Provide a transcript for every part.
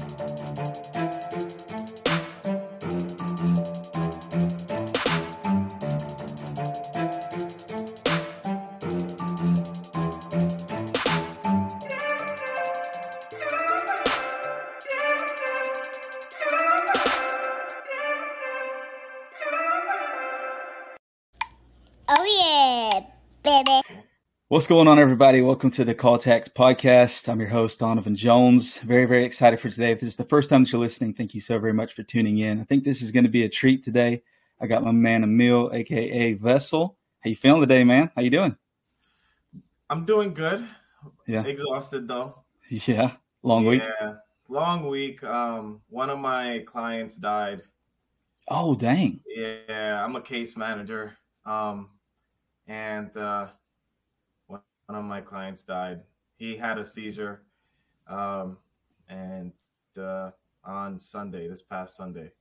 Oh yeah, baby. What's going on, everybody? Welcome to the Call Tax Podcast. I'm your host, Donovan Jones. Very, very excited for today. If this is the first time that you're listening, thank you so very much for tuning in. I think this is going to be a treat today. I got my man, Emil, a.k.a. Veszel. How you feeling today, man? How you doing? I'm doing good. Yeah. Exhausted, though. Yeah. Long week? Yeah. Long week. One of my clients died. Oh, dang. Yeah, I'm a case manager. And one of my clients died. He had a seizure. And on Sunday, this past Sunday.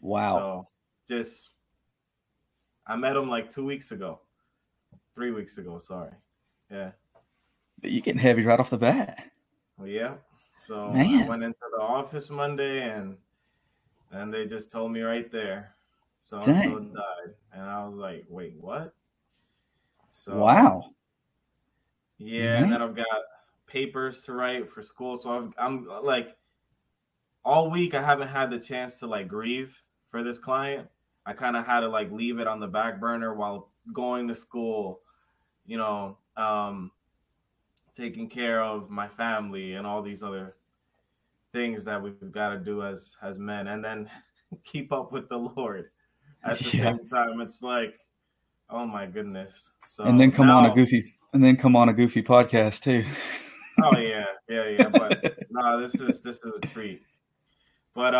Wow. So I met him like 3 weeks ago, sorry. Yeah. But you're getting heavy right off the bat. Well, yeah. So Man. I went into the office Monday and they just told me right there, so-and-so died. And I was like, wait, what? So Wow. Yeah, Man. and then I've got papers to write for school. So I'm like, all week I haven't had the chance to like grieve for this client. I kind of had to like leave it on the back burner while going to school, taking care of my family and all these other things that we've got to do as men, and then keep up with the Lord at the same time. It's like, oh my goodness. So and then come on a goofy podcast too. Oh yeah. But no, this is a treat. But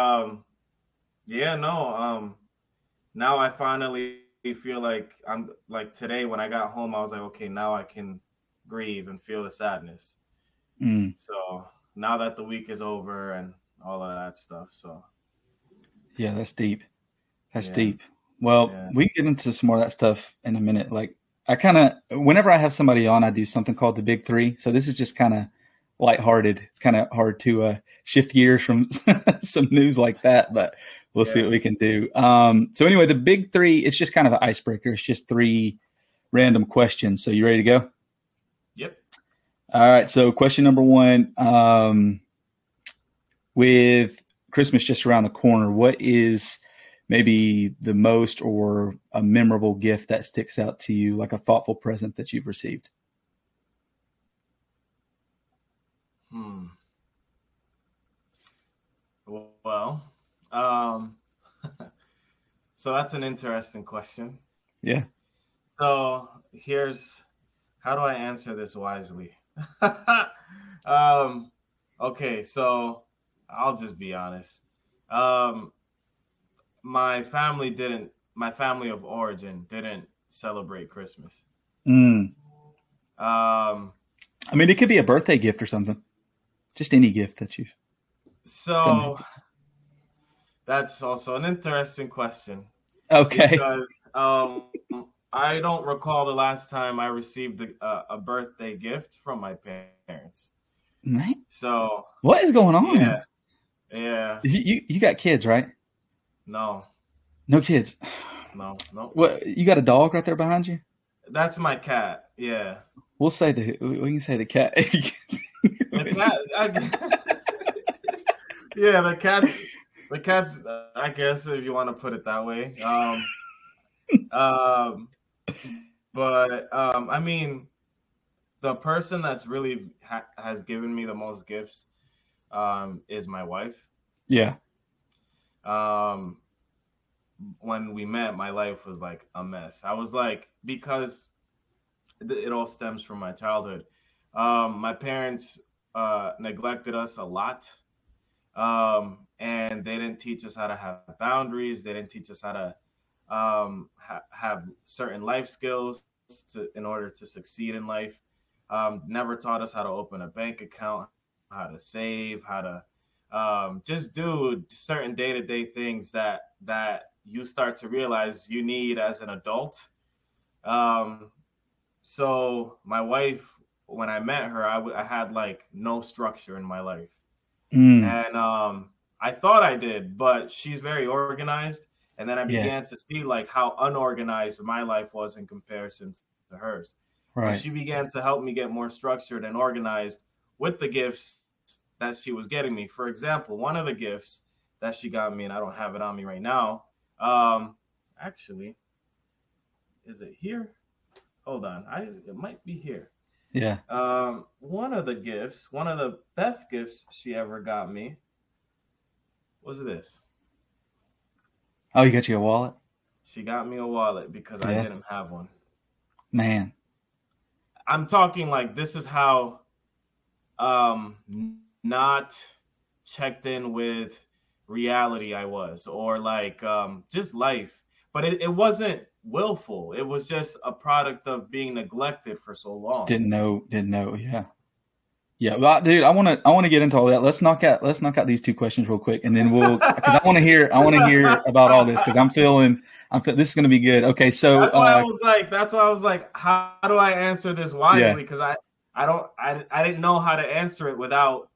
now I finally feel like I'm like today when I got home, I was like, okay, now I can grieve and feel the sadness. So now that the week is over and all of that stuff. So yeah, that's deep. That's deep. Well, we can get into some more of that stuff in a minute. Like whenever I have somebody on, I do something called the Big Three. So this is just kind of lighthearted. It's kind of hard to shift gears from some news like that, but we'll see what we can do. So anyway, the Big Three, it's just kind of an icebreaker. It's just 3 random questions. So you ready to go? Yep. All right. So question number 1, with Christmas just around the corner, what is maybe the most or a memorable gift that sticks out to you, like a thoughtful present that you've received? Well, so that's an interesting question. Yeah. So how do I answer this wisely? Okay, so I'll just be honest. My family of origin didn't celebrate Christmas. I mean, it could be a birthday gift or something. Just any gift that you've. So that's also an interesting question. Okay. Because I don't recall the last time I received a birthday gift from my parents. Right. So what is going on? Yeah. You got kids, right? No. No kids. No. What? You got a dog right there behind you? That's my cat. Yeah. We can say the cat. The cat. Yeah, the cat's. I guess if you want to put it that way. But I mean, the person that's really has given me the most gifts is my wife. Yeah. When we met, my life was like a mess. I was like, because it all stems from my childhood. My parents neglected us a lot. And they didn't teach us how to have boundaries. They didn't teach us how to have certain life skills in order to succeed in life. Never taught us how to open a bank account, how to save, how to just do certain day-to-day things that you start to realize you need as an adult. So my wife, when I met her, I had like no structure in my life. And I thought I did, but she's very organized. And then I began to see like how unorganized my life was in comparison to hers. Right. But she began to help me get more structured and organized with the gifts that she was getting me. For example, one of the gifts that she got me, and I don't have it on me right now. Actually, is it here? Hold on. It might be here. Yeah. One of the best gifts she ever got me was this. Oh, you got you a wallet? She got me a wallet because I didn't have one. Man. I'm talking like this is how not checked in with reality I was, or like just life. But it wasn't willful. It was just a product of being neglected for so long. Didn't know. Yeah. Well, dude, I want to get into all that. Let's knock out these two questions real quick, and then because I want to hear about all this, because I'm feeling this is going to be good. Okay. So that's why I was like, how do I answer this wisely? Because I didn't know how to answer it without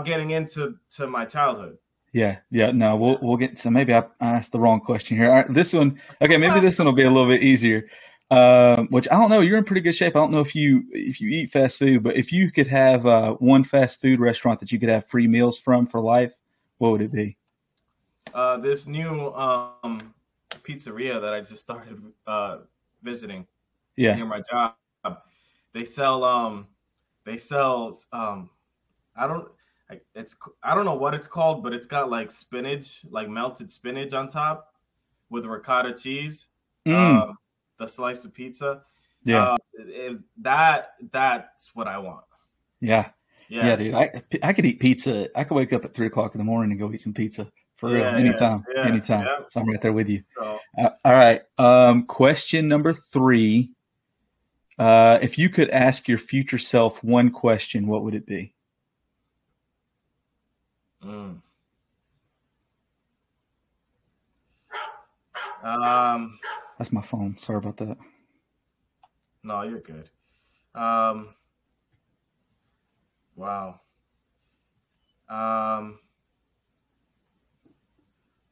getting into my childhood. Yeah. No, we'll get. So maybe I asked the wrong question here. All right, this one. Okay, maybe this one will be a little bit easier. Which I don't know. You're in pretty good shape. I don't know if you eat fast food, but if you could have one fast food restaurant that you could have free meals from for life, what would it be? This new pizzeria that I just started visiting near my job. They sell I don't know what it's called, but it's got like spinach, like melted spinach on top with ricotta cheese. The slice of pizza. Yeah. That's what I want. Yeah. Yes. Yeah, dude. I could eat pizza. I could wake up at 3:00 in the morning and go eat some pizza for real. Anytime. Yeah. So I'm right there with you. So. All right. Question number 3. If you could ask your future self one question, what would it be? That's my phone. Sorry about that. No, you're good. Wow.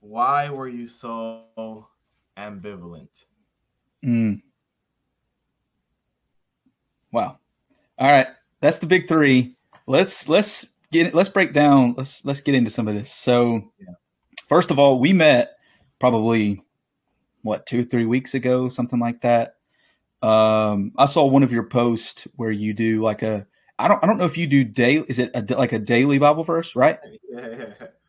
Why were you so ambivalent? Wow. All right. That's the big 3. Let's break down. Let's get into some of this. So first of all, we met probably 2 or 3 weeks ago, something like that. I saw one of your posts where you do like I don't know if you do daily. Is it like a daily Bible verse, right?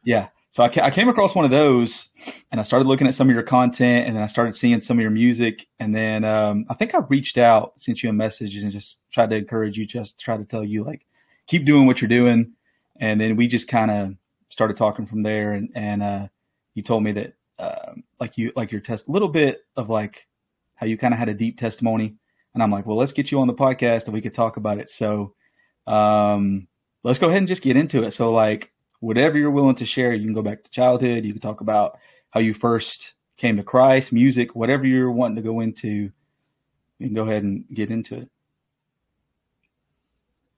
Yeah. So I came across one of those, and I started looking at some of your content, and then I started seeing some of your music, and then I think I reached out, sent you a message, and just tried to encourage you, just try to tell you like keep doing what you're doing, and then we just kind of started talking from there, and you told me that. Like your test, a little bit of like how you kind of had a deep testimony, and I'm like, well, let's get you on the podcast and we could talk about it. So, let's go ahead and just get into it. So like, whatever you're willing to share, you can go back to childhood. You can talk about how you first came to Christ, music, whatever you're wanting to go into, you can go ahead and get into it.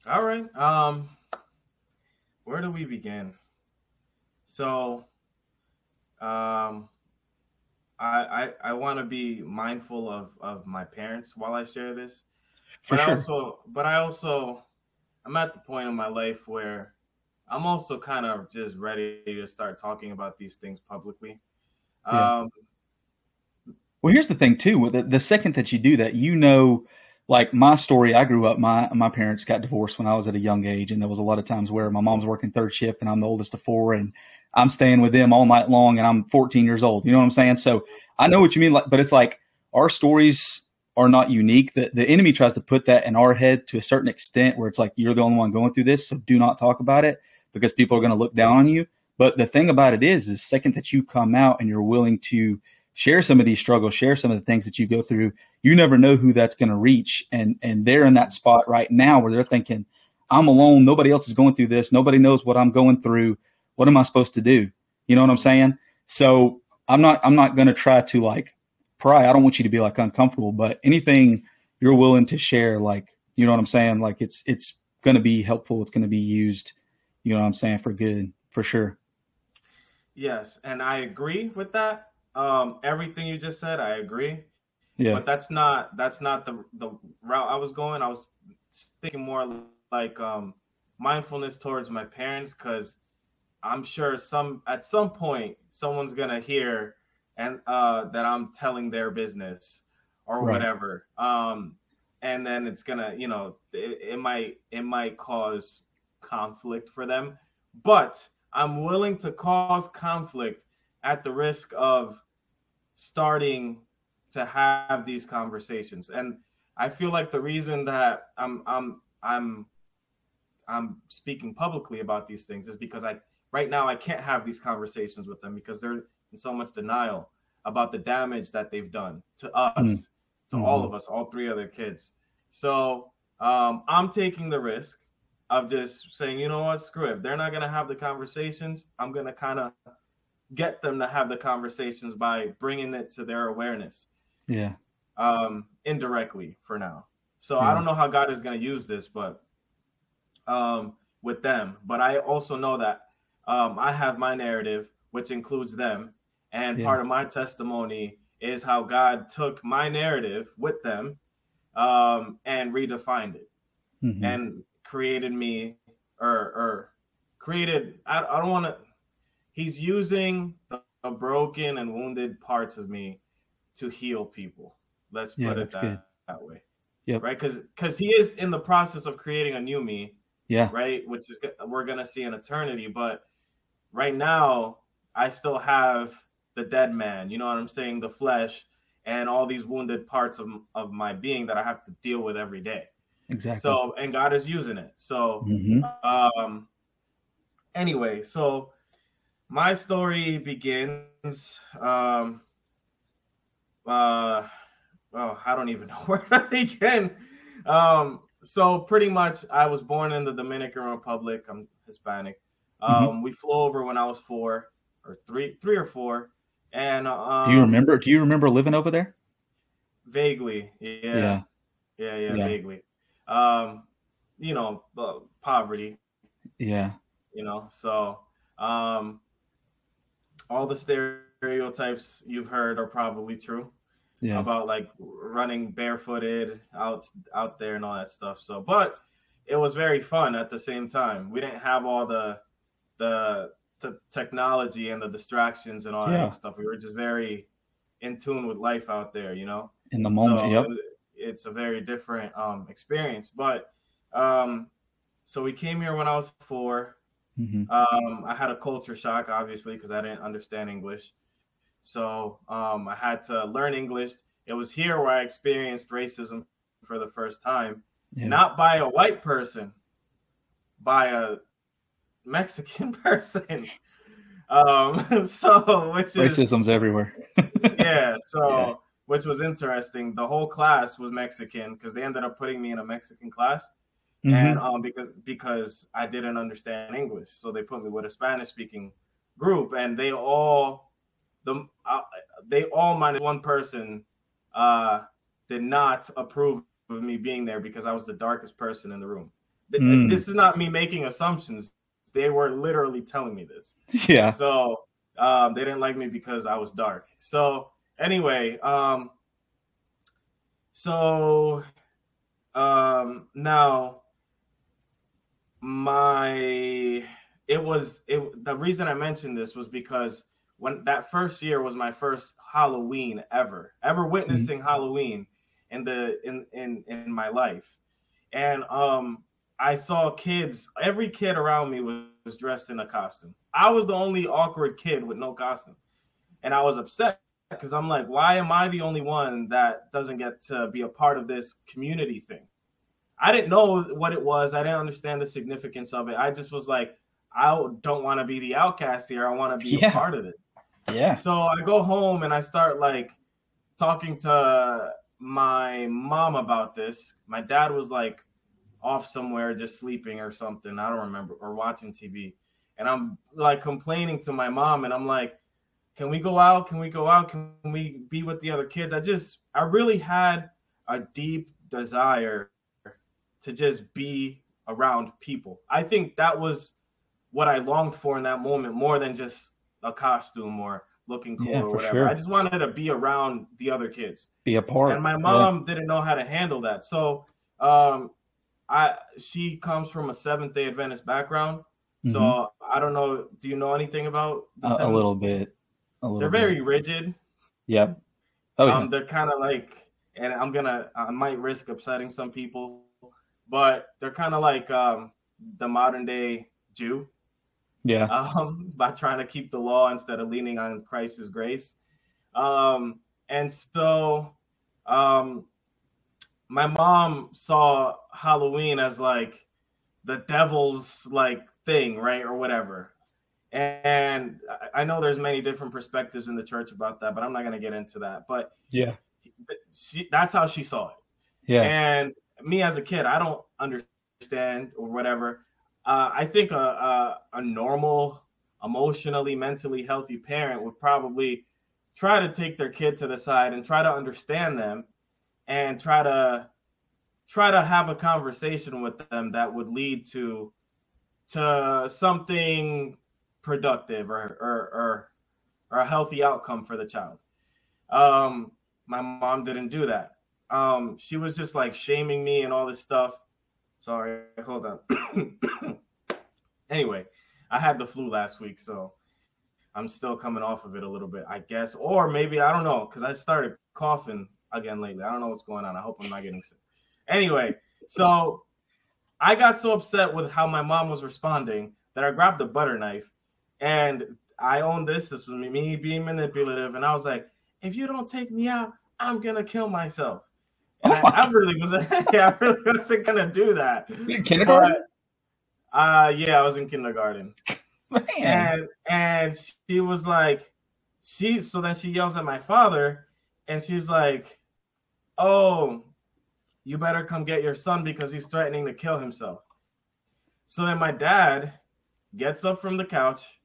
All right. Where do we begin? So, I want to be mindful of my parents while I share this, but I'm at the point in my life where I'm also kind of just ready to start talking about these things publicly. Well, here's the thing too. The second that you do that, like my story, I grew up, my parents got divorced when I was at a young age. And there was a lot of times where my mom's working third shift and I'm the oldest of 4 and I'm staying with them all night long and I'm 14 years old. You know what I'm saying? So I know what you mean. Like, but it's like our stories are not unique. The enemy tries to put that in our head to a certain extent where it's like, you're the only one going through this. So do not talk about it because people are going to look down on you. But the thing about it is the second that you come out and you're willing to share some of these struggles, share some of the things that you go through, you never know who that's going to reach. And they're in that spot right now where they're thinking, I'm alone. Nobody else is going through this. Nobody knows what I'm going through. What am I supposed to do? You know what I'm saying? So I'm not going to try to like pry. I don't want you to be like uncomfortable, but anything you're willing to share, like, you know what I'm saying? Like it's going to be helpful. It's going to be used, You know what I'm saying? For good, for sure. Yes, and I agree with that. Everything you just said, I agree. Yeah. But that's not the route I was going. I was thinking more like mindfulness towards my parents, because I'm sure at some point someone's gonna hear and that I'm telling their business or Right. whatever. And then it's gonna, it might cause conflict for them. But I'm willing to cause conflict at the risk of starting to have these conversations. And I feel like the reason that I'm speaking publicly about these things is because right now I can't have these conversations with them because they're in so much denial about the damage that they've done to us, to all of us, all three other kids. So I'm taking the risk of just saying, you know what, screw it. If they're not gonna have the conversations, I'm gonna kind of get them to have the conversations by bringing it to their awareness. Yeah. Indirectly for now. So I don't know how God is going to use this, but with them. But I also know that I have my narrative, which includes them. And part of my testimony is how God took my narrative with them and redefined it and created me or created, I don't want to, he's using the broken and wounded parts of me to heal people. Let's put it that way. Yep. Right? Because he is in the process of creating a new me. Yeah. Right? Which is we're gonna see in eternity. But right now, I still have the dead man. You know what I'm saying? The flesh and all these wounded parts of my being that I have to deal with every day. Exactly. So, and God is using it. So, anyway, so my story begins. I don't even know where to begin. So pretty much, I was born in the Dominican Republic. I'm Hispanic. We flew over when I was three or four. And do you remember living over there? Vaguely, yeah, vaguely. Poverty. Yeah. So all the stereotypes you've heard are probably true. Yeah. About like running barefooted out there and all that stuff. So, but it was very fun at the same time. We didn't have all the technology and the distractions and all that stuff. We were just very in tune with life out there, in the moment. So it's a very different experience. But so we came here when I was 4. I had a culture shock, obviously, because I didn't understand English. So I had to learn English. It was here where I experienced racism for the first time, not by a white person, by a Mexican person. Racism's everywhere. Which was interesting. The whole class was Mexican because they ended up putting me in a Mexican class. And because I didn't understand English, so they put me with a Spanish-speaking group, and they all minus one person did not approve of me being there because I was the darkest person in the room. This is not me making assumptions. They were literally telling me this. Yeah. So they didn't like me because I was dark. So anyway, now the reason I mentioned this was because when that first year was my first Halloween ever witnessing Halloween in my life. And I saw every kid around me was dressed in a costume. I was the only awkward kid with no costume. And I was upset because I'm like, why am I the only one that doesn't get to be a part of this community thing? I didn't know what it was. I didn't understand the significance of it. I just was like, I don't want to be the outcast here. I want to be a part of it. Yeah. So I go home and I start like talking to my mom about this. My dad was like off somewhere just sleeping or something. I don't remember, or watching TV. And I'm like complaining to my mom, and I'm like, can we go out? Can we go out? Can we be with the other kids? I really had a deep desire to just be around people. I think that was what I longed for in that moment more than just a costume or looking cool or whatever. Sure. I just wanted to be around the other kids. Be a part. And my mom didn't know how to handle that. So she comes from a Seventh-day Adventist background. So I don't know. Do you know anything about a little bit? They're very rigid. Yep. Oh, yeah. They're kind of like, and I might risk upsetting some people, but they're kind of like the modern day Jew. Yeah. By trying to keep the law instead of leaning on Christ's grace. And so my mom saw Halloween as like the devil's like thing, right? Or whatever. And I know there's many different perspectives in the church about that, but I'm not going to get into that. But yeah, that's how she saw it. Yeah. And me as a kid, I don't understand or whatever. I think a normal, emotionally, mentally healthy parent would probably try to take their kid to the side and try to understand them and try to have a conversation with them that would lead to something productive or a healthy outcome for the child. My mom didn't do that. She was just like shaming me and all this stuff. Sorry, hold on. Anyway, I had the flu last week, so I'm still coming off of it a little bit, I guess. Or maybe, I don't know, because I started coughing again lately. I don't know what's going on. I hope I'm not getting sick. Anyway, so I got so upset with how my mom was responding that I grabbed a butter knife, and I own this. This was me being manipulative, and I was like, if you don't take me out, I'm going to kill myself. And I really wasn't going to do that. You in kindergarten? Yeah, I was in kindergarten. Man. And she was like, so then she yells at my father, and she's like, oh, you better come get your son because he's threatening to kill himself. So then my dad gets up from the couch,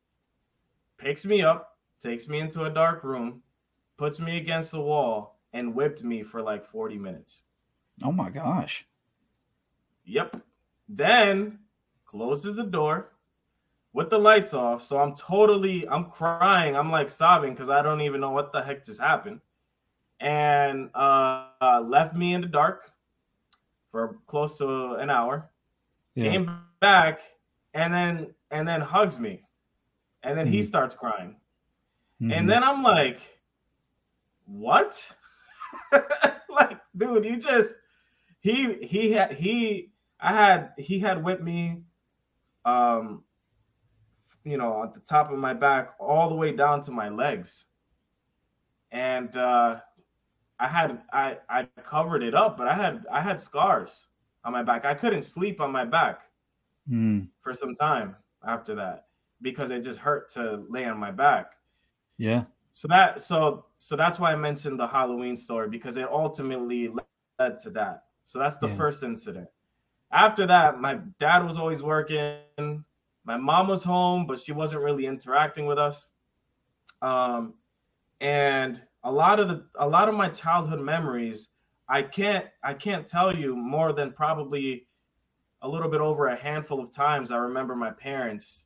picks me up, takes me into a dark room, puts me against the wall, and whipped me for like 40 minutes. Oh my gosh. Yep. Then closes the door with the lights off. So I'm crying. I'm like sobbing because I don't even know what the heck just happened. And left me in the dark for close to an hour. Yeah. Came back and then hugs me. And then he starts crying. And then I'm like, what? Like, dude, you just he had whipped me at the top of my back all the way down to my legs. And I covered it up, but I had scars on my back. I couldn't sleep on my back for some time after that because it just hurt to lay on my back. Yeah. So that's why I mentioned the Halloween story, because it ultimately led to that. So that's the first incident. After that, my dad was always working. My mom was home, but she wasn't really interacting with us. And a lot of my childhood memories, I can't tell you more than probably a little bit over a handful of times I remember my parents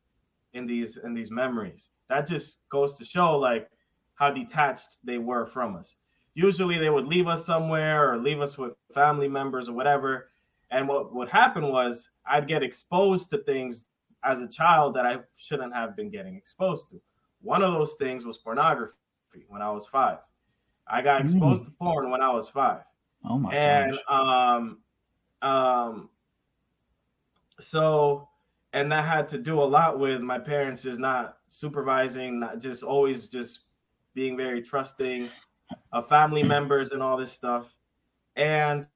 in these memories. That just goes to show like how detached they were from us. Usually they would leave us somewhere or leave us with family members or whatever. And what would happen was I'd get exposed to things as a child that I shouldn't have been getting exposed to. One of those things was pornography when I was 5. I got exposed to porn when I was 5. Oh my gosh. So, and that had to do a lot with my parents just not supervising, not just always just being very trusting of family members and all this stuff. And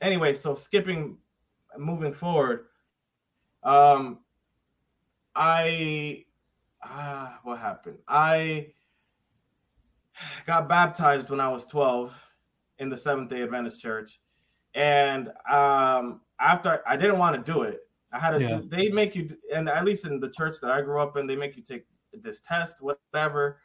anyway, so moving forward, what happened? I got baptized when I was 12 in the Seventh-day Adventist Church. And after I didn't want to do it. I had to they make you, and at least in the church that I grew up in, they make you take this test, whatever.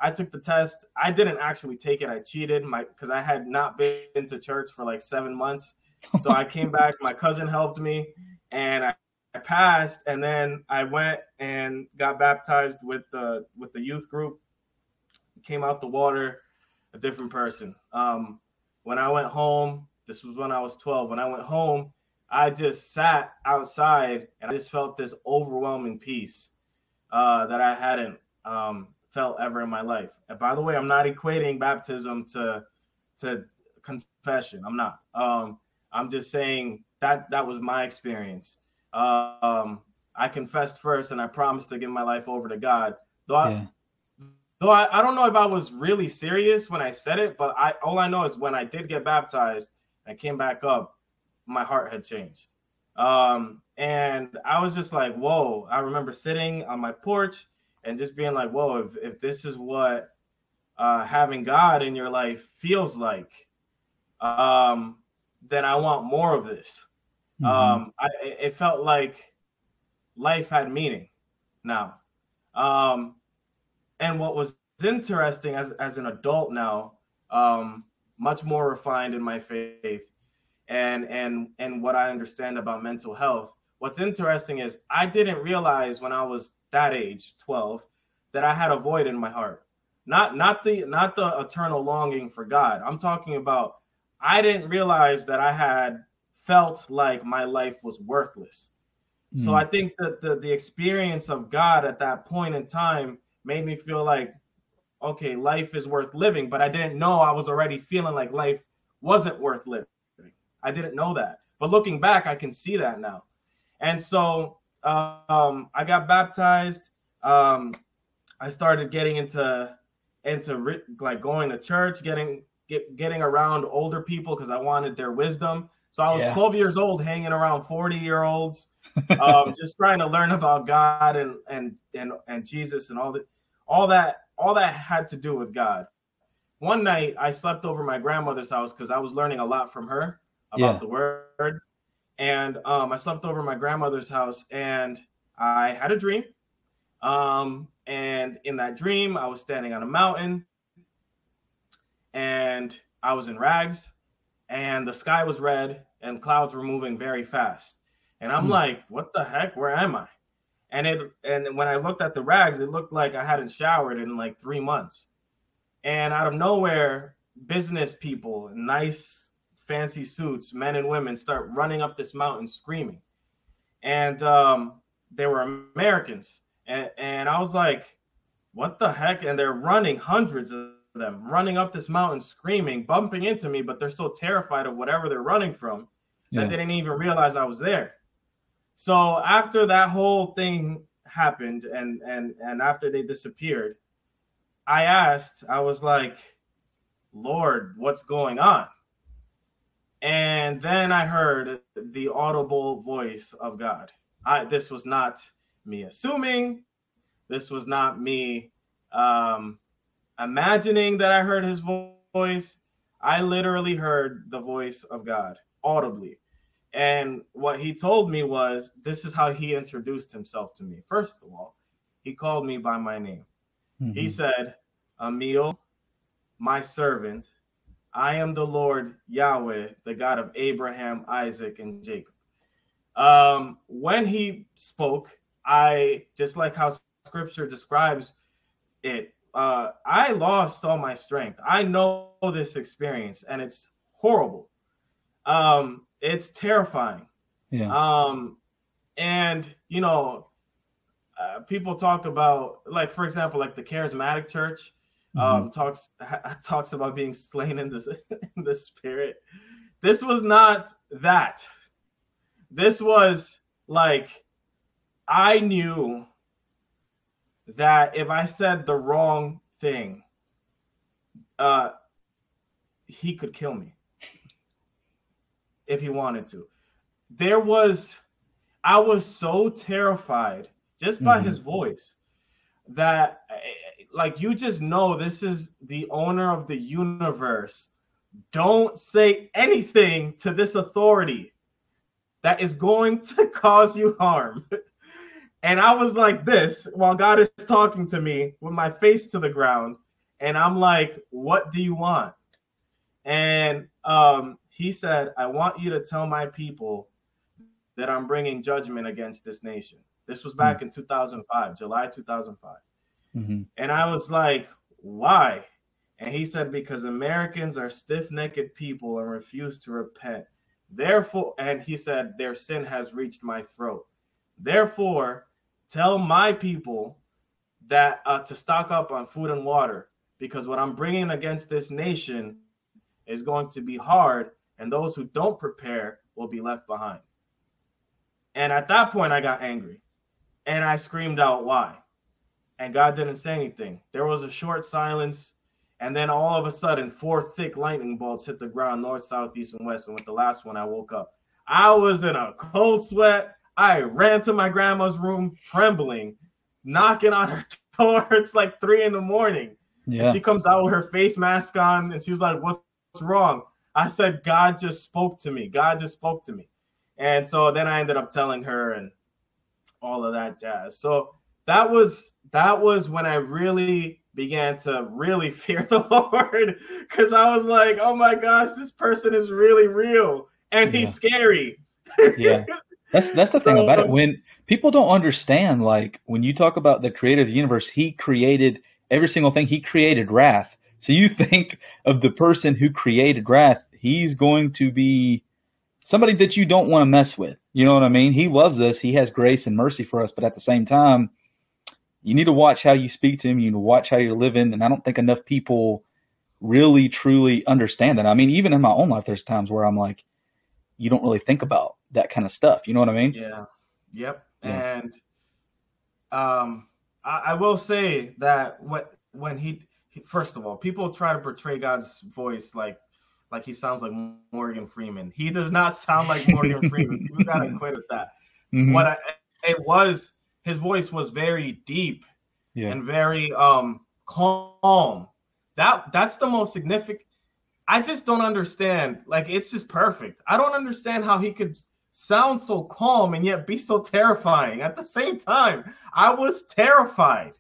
I took the test. I didn't actually take it. I cheated because I had not been to church for like 7 months. So I came back. My cousin helped me, and I passed, and then I went and got baptized with the youth group. Came out the water a different person. When I went home, this was when I was 12. When I went home, I just sat outside and I just felt this overwhelming peace that I hadn't felt ever in my life. And by the way, I'm not equating baptism to confession. I'm not. I'm just saying that was my experience. I confessed first, and I promised to give my life over to God. Though I don't know if I was really serious when I said it, but all I know is when I did get baptized, I came back up, my heart had changed. And I was just like, whoa. I remember sitting on my porch and just being like, whoa, if this is what having God in your life feels like, then I want more of this. It felt like life had meaning now. And what was interesting as an adult now, much more refined in my faith and what I understand about mental health, what's interesting is I didn't realize when I was that age, 12, that I had a void in my heart. Not the eternal longing for God. I'm talking about I didn't realize that I had felt like my life was worthless. So I think that the experience of God at that point in time made me feel like, okay, life is worth living, but I didn't know I was already feeling like life wasn't worth living. I didn't know that. But looking back, I can see that now. And so I got baptized. I started getting into like going to church, getting around older people because I wanted their wisdom. So I was 12 years old, hanging around 40-year-olds, just trying to learn about God and Jesus and all that had to do with God. One night I slept over my grandmother's house because I was learning a lot from her about the word. And I slept over my grandmother's house and I had a dream. And in that dream, I was standing on a mountain and I was in rags and the sky was red and clouds were moving very fast. And I'm like, what the heck? Where am I? And when I looked at the rags, it looked like I hadn't showered in like 3 months. And out of nowhere, business people, nice, fancy suits, men and women, start running up this mountain screaming. And they were Americans. And I was like, what the heck? And they're running, hundreds of them, running up this mountain screaming, bumping into me, but they're so terrified of whatever they're running from that they didn't even realize I was there. So after that whole thing happened and after they disappeared, I was like, Lord, what's going on? And then I heard the audible voice of God. This was not me assuming. This was not me imagining that I heard his voice. I literally heard the voice of God audibly. And what he told me was, this is how he introduced himself to me. First of all, he called me by my name. He said, Emil, my servant, I am the Lord Yahweh, the God of Abraham, Isaac, and Jacob. When he spoke, just like how scripture describes it, I lost all my strength. I know this experience and it's horrible. It's terrifying. And people talk about, like, for example, like the charismatic church talks about being slain in the spirit. This was not that. This was like, I knew that if I said the wrong thing, he could kill me if he wanted to. I was so terrified just by his voice that, like, you just know this is the owner of the universe. Don't say anything to this authority that is going to cause you harm. And I was like this while God is talking to me with my face to the ground. And I'm like, what do you want? And he said, I want you to tell my people that I'm bringing judgment against this nation. This was back in 2005, July 2005. Mm-hmm. And I was like, why? And he said, because Americans are stiff-necked people and refuse to repent. Therefore, and he said, their sin has reached my throat. Therefore, tell my people that to stock up on food and water, because what I'm bringing against this nation is going to be hard, and those who don't prepare will be left behind. And at that point, I got angry, and I screamed out, why? And God didn't say anything. There was a short silence, and then all of a sudden, 4 thick lightning bolts hit the ground, north, south, east, and west. And with the last one, I woke up. I was in a cold sweat. I ran to my grandma's room, trembling, knocking on her door. It's like 3 a.m. Yeah. And she comes out with her face mask on, and she's like, what's wrong? I said, God just spoke to me. God just spoke to me. And so then I ended up telling her and all of that jazz. So that was when I really began to really fear the Lord, because I was like, oh my gosh, this person is really real and he's scary. Yeah. That's the thing about it. When people don't understand, like when you talk about the creator of the universe, he created every single thing. He created wrath. So you think of the person who created wrath, he's going to be somebody that you don't want to mess with. You know what I mean? He loves us. He has grace and mercy for us. But at the same time, you need to watch how you speak to him. You need to watch how you're living. And I don't think enough people really, truly understand that. I mean, even in my own life, there's times where I'm like, you don't really think about that kind of stuff. You know what I mean? Yeah. Yep. Yeah. And I will say that when he first of all, people try to portray God's voice like he sounds like Morgan Freeman. He does not sound like Morgan Freeman. We gotta quit at that. Mm-hmm. His voice was very deep and very calm. That's the most significant. I just don't understand. Like, it's just perfect. I don't understand how he could sound so calm and yet be so terrifying at the same time. I was terrified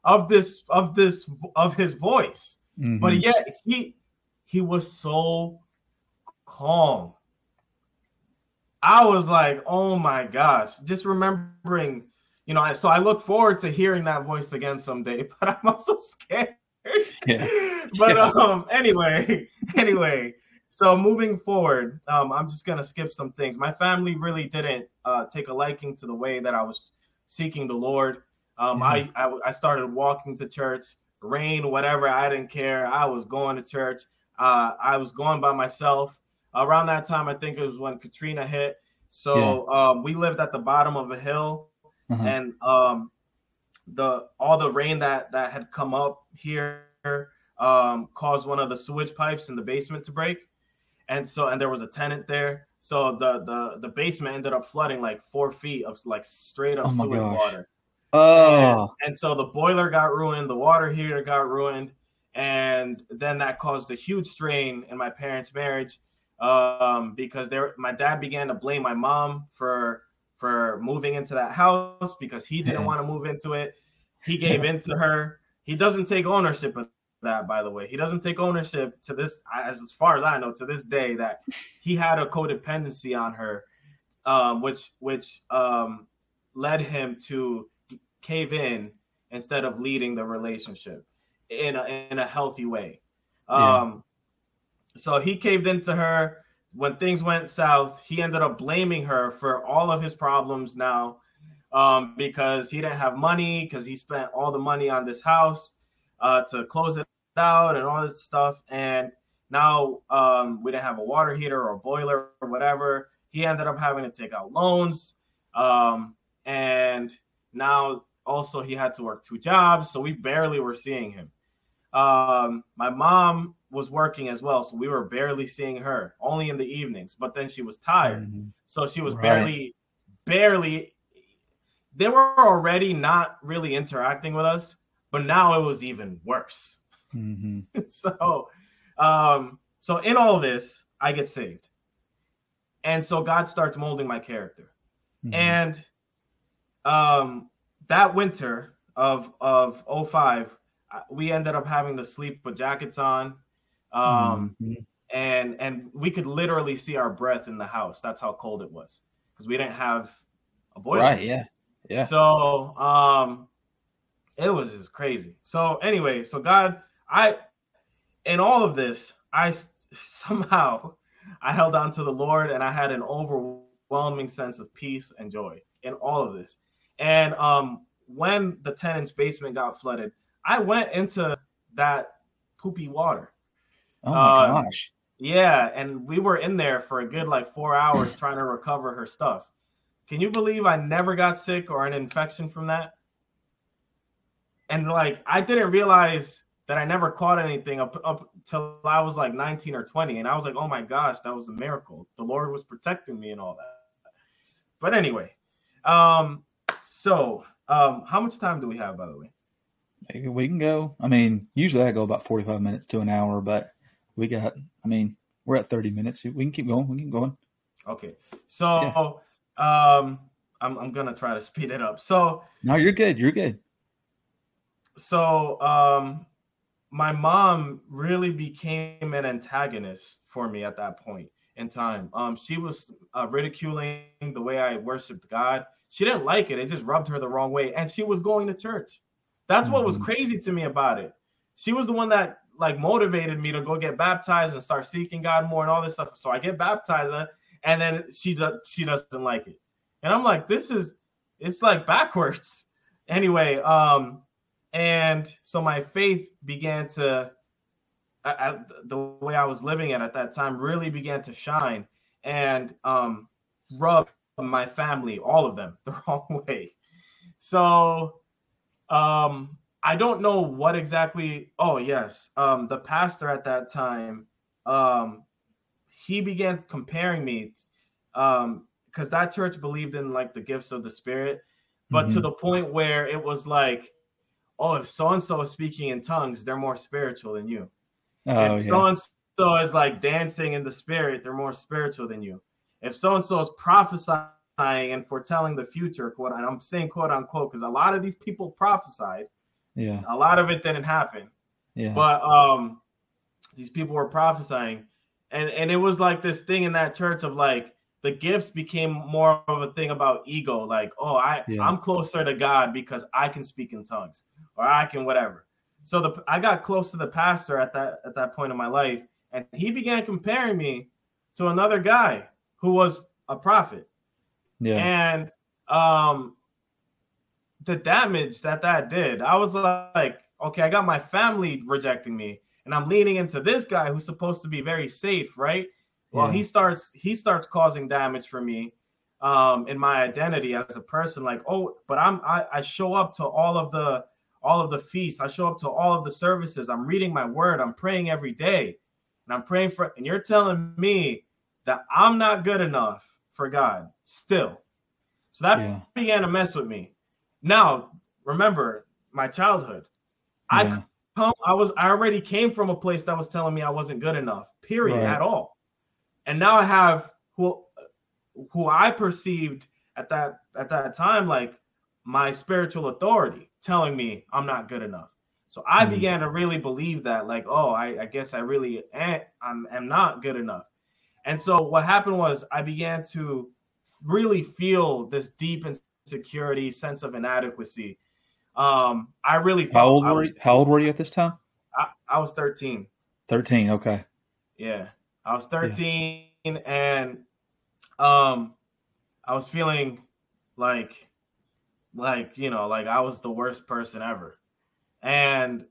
of his voice, mm-hmm. but yet he was so calm. I was like, oh my gosh, just remembering, so I look forward to hearing that voice again someday, but I'm also scared. Yeah. But anyway, so moving forward, I'm just gonna skip some things. My family really didn't take a liking to the way that I was seeking the Lord. I started walking to church, rain, whatever, I didn't care. I was going to church. I was going by myself. Around that time, I think it was when Katrina hit. So we lived at the bottom of a hill, and all the rain that had come up here caused one of the sewage pipes in the basement to break, and there was a tenant there. So the basement ended up flooding like 4 feet of like straight up sewage water. Oh, and so the boiler got ruined, the water heater got ruined, and then that caused a huge strain in my parents' marriage, because my dad began to blame my mom for moving into that house because he didn't want to move into it. He gave in to her. He doesn't take ownership of that, by the way. He doesn't take ownership to this, as far as I know, to this day, that he had a codependency on her, which led him to cave in instead of leading the relationship in a healthy way. So he caved into her. When things went south, he ended up blaming her for all of his problems now, because he didn't have money, because he spent all the money on this house to close it out and all this stuff. And now we didn't have a water heater or a boiler or whatever. He ended up having to take out loans. And now also he had to work 2 jobs. So we barely were seeing him. My mom was working as well, so we were barely seeing her, only in the evenings. But then she was tired, so she was barely. They were already not really interacting with us, but now it was even worse. So in all this, I get saved, and so God starts molding my character. And that winter of 05, we ended up having to sleep with jackets on. And we could literally see our breath in the house. That's how cold it was, because we didn't have a boiler. Right. Yeah. Yeah. So it was just crazy. So anyway, so God, in all of this, somehow I held on to the Lord, and I had an overwhelming sense of peace and joy in all of this. And when the tenant's basement got flooded, I went into that poopy water. Oh my gosh. Yeah, and we were in there for a good like 4 hours trying to recover her stuff. Can you believe I never got sick or an infection from that? And like I didn't realize that I never caught anything up till I was like 19 or 20. And I was like, oh my gosh, that was a miracle. The Lord was protecting me and all that. But anyway, so how much time do we have, by the way? We can go. I mean, usually I go about 45 minutes to an hour, but we're at 30 minutes. We can keep going. We can keep going. Okay. So I'm going to try to speed it up. So no, you're good. You're good. So my mom really became an antagonist for me at that point in time. She was ridiculing the way I worshiped God. She didn't like it. It just rubbed her the wrong way. And she was going to church. That's what was crazy to me about it. She was the one that like motivated me to go get baptized and start seeking God more and all this stuff. So I get baptized, and then she doesn't like it. And I'm like, it's like backwards. Anyway, and so my faith began to, the way I was living at that time really began to shine and rub my family, all of them, the wrong way. So I don't know what exactly. Oh, yes. The pastor at that time, he began comparing me because that church believed in like the gifts of the Spirit, but to the point where it was like, oh, if so-and-so is speaking in tongues, they're more spiritual than you. Oh, if so-and-so is like dancing in the Spirit, they're more spiritual than you. If so-and-so is prophesying and foretelling the future, quote, and I'm saying quote unquote, because a lot of these people prophesied. Yeah. A lot of it didn't happen. Yeah. But these people were prophesying. And it was like this thing in that church of like the gifts became more of a thing about ego. Like, oh, I'm closer to God because I can speak in tongues or I can whatever. So I got close to the pastor at that point in my life, and he began comparing me to another guy who was a prophet. Yeah. And the damage that did, I was like, okay, I got my family rejecting me, and I'm leaning into this guy who's supposed to be very safe, right? Well, he starts causing damage for me in my identity as a person. Like, oh, but I show up to all of the feasts. I show up to all of the services. I'm reading my word. I'm praying every day, and I'm praying and you're telling me that I'm not good enough for God still. So that began to mess with me. Now, remember my childhood. I already came from a place that was telling me I wasn't good enough, period, at all. And now I have who I perceived at that time like my spiritual authority telling me I'm not good enough. So I began to really believe that, like, oh, I guess I really am not good enough. And so what happened was I began to really feel this deep insecurity, sense of inadequacy. I really felt. How old were you at this time? I was 13. 13, okay. Yeah, I was 13, and I was feeling like I was the worst person ever. And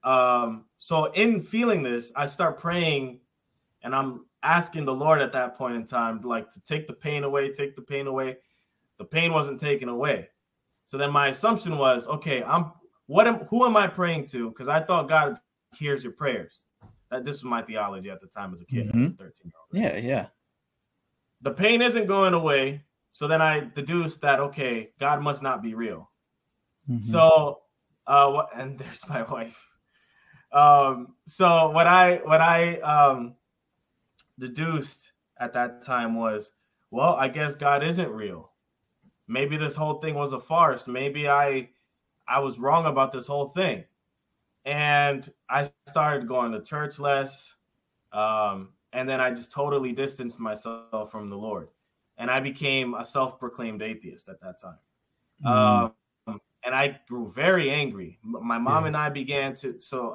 so in feeling this, I start praying, and I'm asking the Lord at that point in time, like, to take the pain away, take the pain away. The pain wasn't taken away. So then my assumption was, okay, who am I praying to? Because I thought God hears your prayers. This was my theology at the time as a kid, as a 13-year-old. Right? Yeah. The pain isn't going away. So then I deduced that, okay, God must not be real. So, and there's my wife. So what I deduced at that time was, well, I guess God isn't real. Maybe this whole thing was a farce. Maybe I was wrong about this whole thing. And I started going to church less. And then I just totally distanced myself from the Lord. and I became a self-proclaimed atheist at that time. Mm. And I grew very angry. My mom Yeah. and I began to, so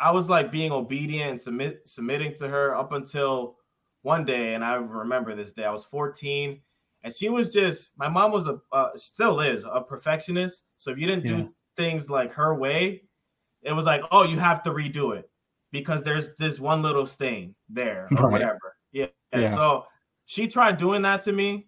I was like being obedient and submitting to her up until one day. And I remember this day, I was 14, and she was just, my mom was still is a perfectionist. So if you didn't Yeah. do things like her way, it was like, oh, you have to redo it because there's this one little stain there or Right. whatever. Yeah. Yeah. So she tried doing that to me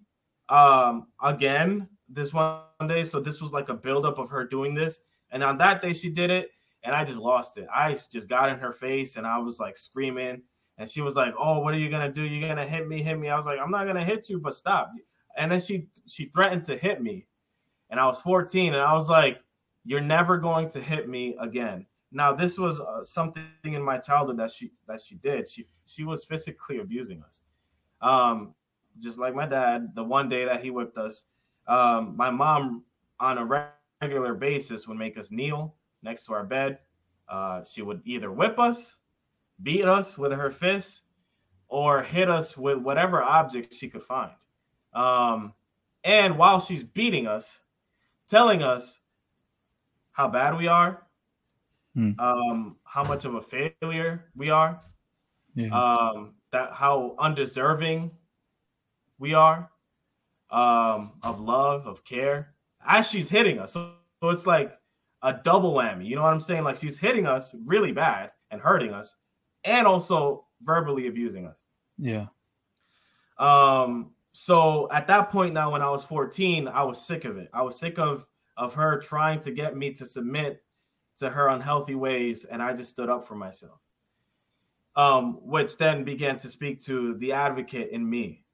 again this one day. So this was like a buildup of her doing this. And on that day she did it, and I just lost it. I just got in her face and I was like screaming. And she was like, oh, what are you gonna do? You're gonna hit me, hit me. I was like, I'm not gonna hit you, but stop. And then she threatened to hit me. And I was 14, and I was like, you're never going to hit me again. Now, this was something in my childhood that she did. She was physically abusing us. Just like my dad, the one day that he whipped us, my mom on a regular basis would make us kneel next to our bed. She would either whip us, beat us with her fists, or hit us with whatever object she could find. And while she's beating us, telling us how bad we are, how much of a failure we are, that how undeserving we are of love, of care, as she's hitting us. So it's like a double whammy. You know what I'm saying? Like she's hitting us really bad and hurting us, and also verbally abusing us. Yeah. So at that point now, when I was 14, I was sick of it. I was sick of her trying to get me to submit to her unhealthy ways, and I just stood up for myself. Which then began to speak to the advocate in me,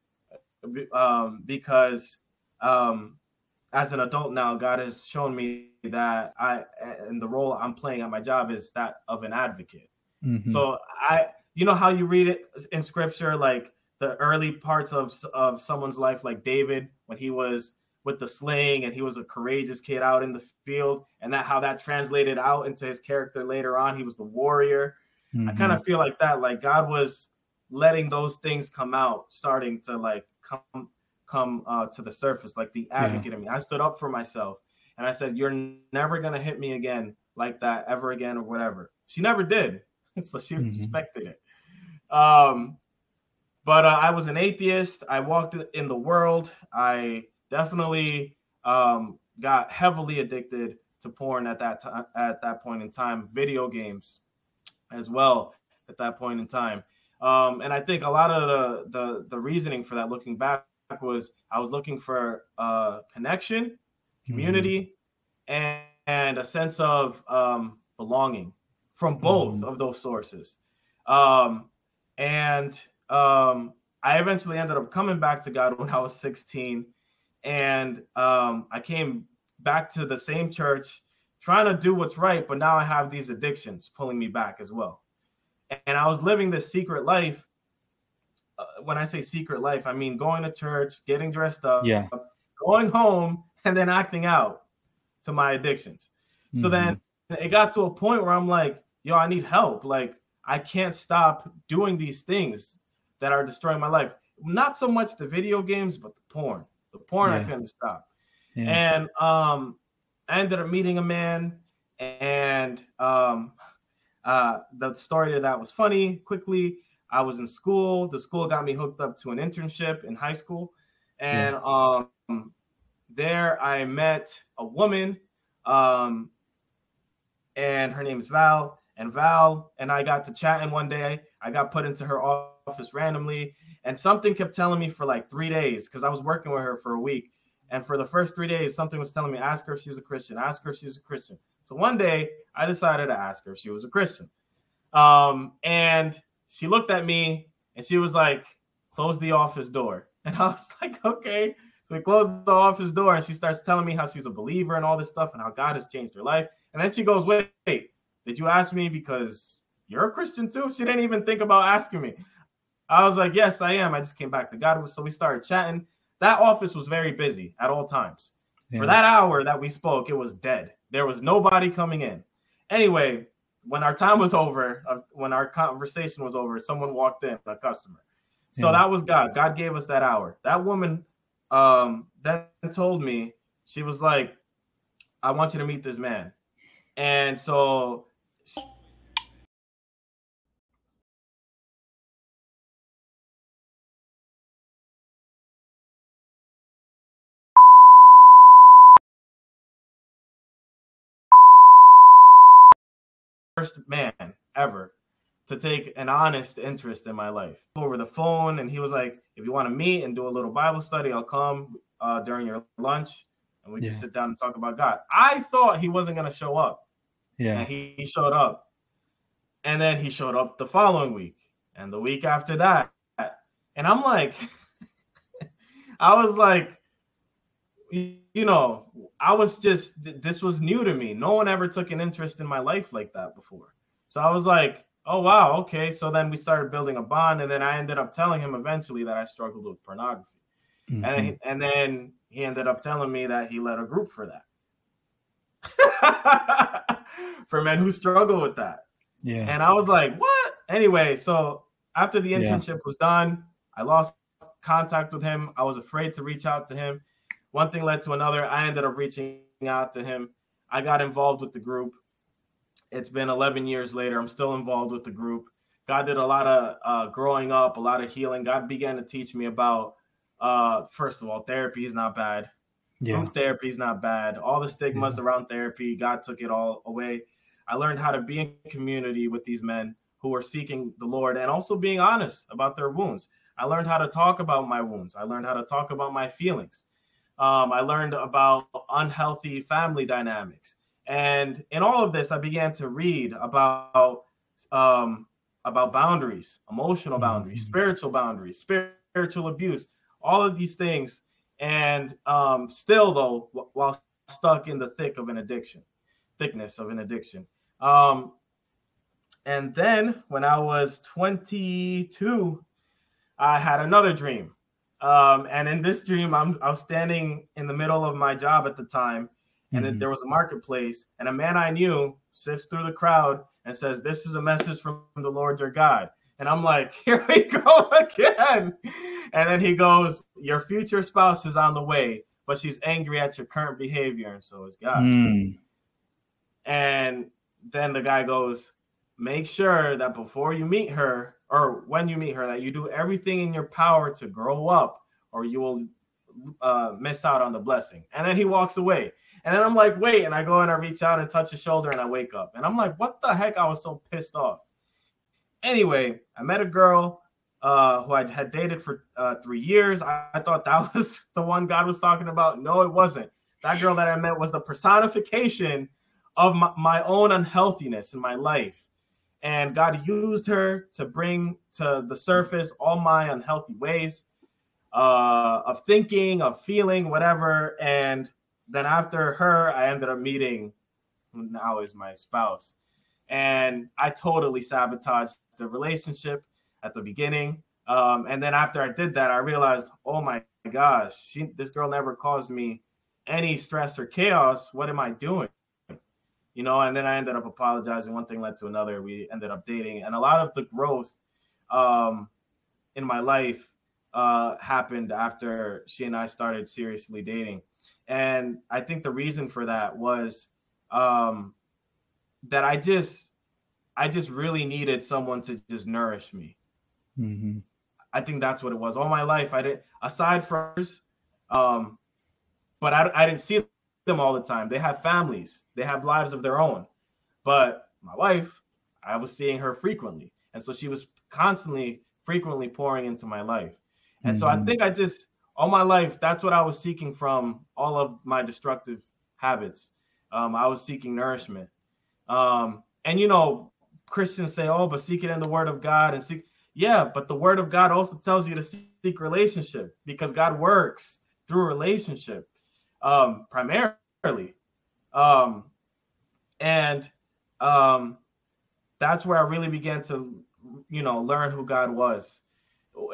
because as an adult now, God has shown me that and the role I'm playing at my job is that of an advocate. Mm-hmm. So you know how you read it in scripture, like the early parts of someone's life, like David, when he was with the sling and he was a courageous kid out in the field, and how that translated out into his character later on. He was the warrior. Mm-hmm. I kind of feel like that, like God was letting those things come out, starting to like come to the surface, like the advocate in me. I stood up for myself and I said, you're never going to hit me again like that ever again or whatever. She never did. So she respected it. But I was an atheist. I walked in the world. I definitely got heavily addicted to porn at that point in time, video games as well at that point in time. And I think a lot of the reasoning for that, looking back, was I was looking for connection, community, and a sense of belonging from both of those sources. I eventually ended up coming back to God when I was 16. And I came back to the same church, trying to do what's right. But now I have these addictions pulling me back as well. And I was living this secret life. When I say secret life, I mean going to church, getting dressed up, going home, and then acting out to my addictions. So then it got to a point where I'm like, yo, I need help. Like, I can't stop doing these things that are destroying my life. Not so much the video games, but the porn. The porn I couldn't stop. And I ended up meeting a man, and the story of that was funny. Quickly, I was in school. The school got me hooked up to an internship in high school. And there I met a woman, and her name is Val. And Val and I got to chatting one day. I got put into her office randomly, and something kept telling me for like 3 days, because I was working with her for a week. And for the first 3 days, something was telling me, ask her if she's a Christian, ask her if she's a Christian. So one day I decided to ask her if she was a Christian. And she looked at me and she was like, close the office door. And I was like, okay. So we closed the office door, and she starts telling me how she's a believer and all this stuff and how God has changed her life. And then she goes, wait, did you ask me because you're a Christian too? She didn't even think about asking me. I was like, yes, I am. I just came back to God. So we started chatting. That office was very busy at all times. For that hour that we spoke, it was dead. There was nobody coming in. Anyway, when our time was over, when our conversation was over, someone walked in, a customer. So that was God. God gave us that hour. That woman then told me, she was like, I want you to meet this man. And so first man ever to take an honest interest in my life over the phone. And he was like, if you want to meet and do a little Bible study, I'll come during your lunch and we can sit down and talk about God. I thought he wasn't going to show up. Yeah. And he showed up. And then he showed up the following week and the week after that. And I'm like, I was like, you know, I was just, this was new to me. No one ever took an interest in my life like that before. So I was like, oh, wow, okay. So then we started building a bond. And then I ended up telling him eventually that I struggled with pornography. Mm-hmm. And then he ended up telling me that he led a group for that. For men who struggle with that. Yeah. And I was like, what? Anyway, so after the internship was done, I lost contact with him. I was afraid to reach out to him. One thing led to another. I ended up reaching out to him. I got involved with the group. It's been 11 years later. I'm still involved with the group. God did a lot of growing up, a lot of healing. God began to teach me about, first of all, therapy is not bad. Group therapy is not bad. All the stigmas around therapy, God took it all away. I learned how to be in community with these men who were seeking the Lord and also being honest about their wounds. I learned how to talk about my wounds. I learned how to talk about my feelings. I learned about unhealthy family dynamics. And in all of this, I began to read about boundaries, emotional boundaries, spiritual boundaries, spiritual abuse, all of these things. And still, though, while stuck in the thickness of an addiction. And then when I was 22, I had another dream. And in this dream, I was standing in the middle of my job at the time, and there was a marketplace, and a man I knew sifts through the crowd and says, "This is a message from the Lord your God." And I'm like, here we go again. And then he goes, "Your future spouse is on the way, but she's angry at your current behavior, and so is God." And then the guy goes, "Make sure that before you meet her, or when you meet her, that you do everything in your power to grow up, or you will miss out on the blessing." And then he walks away. And then I'm like, wait, and I go and I reach out and touch his shoulder and I wake up. And I'm like, what the heck? I was so pissed off. Anyway, I met a girl who I had dated for 3 years. I thought that was the one God was talking about. No, it wasn't. That girl that I met was the personification of my own unhealthiness in my life. And God used her to bring to the surface all my unhealthy ways of thinking, of feeling, whatever. And then after her, I ended up meeting who now is my spouse. And I totally sabotaged the relationship at the beginning. And then after I did that, I realized, oh my gosh, this girl never caused me any stress or chaos. What am I doing? You know, and then I ended up apologizing. One thing led to another. We ended up dating. And a lot of the growth in my life happened after she and I started seriously dating. And I think the reason for that was that I just really needed someone to just nourish me. Mm-hmm. I think that's what it was. All my life, I didn't, aside from but I didn't see them all the time. They have families. They have lives of their own. But my wife, I was seeing her frequently. And so she was frequently pouring into my life. And so I think all my life, that's what I was seeking from all of my destructive habits. I was seeking nourishment. And, you know, Christians say, oh, but seek it in the word of God and seek. Yeah, but the word of God also tells you to seek relationship because God works through relationship primarily. And that's where I really began to, you know, learn who God was.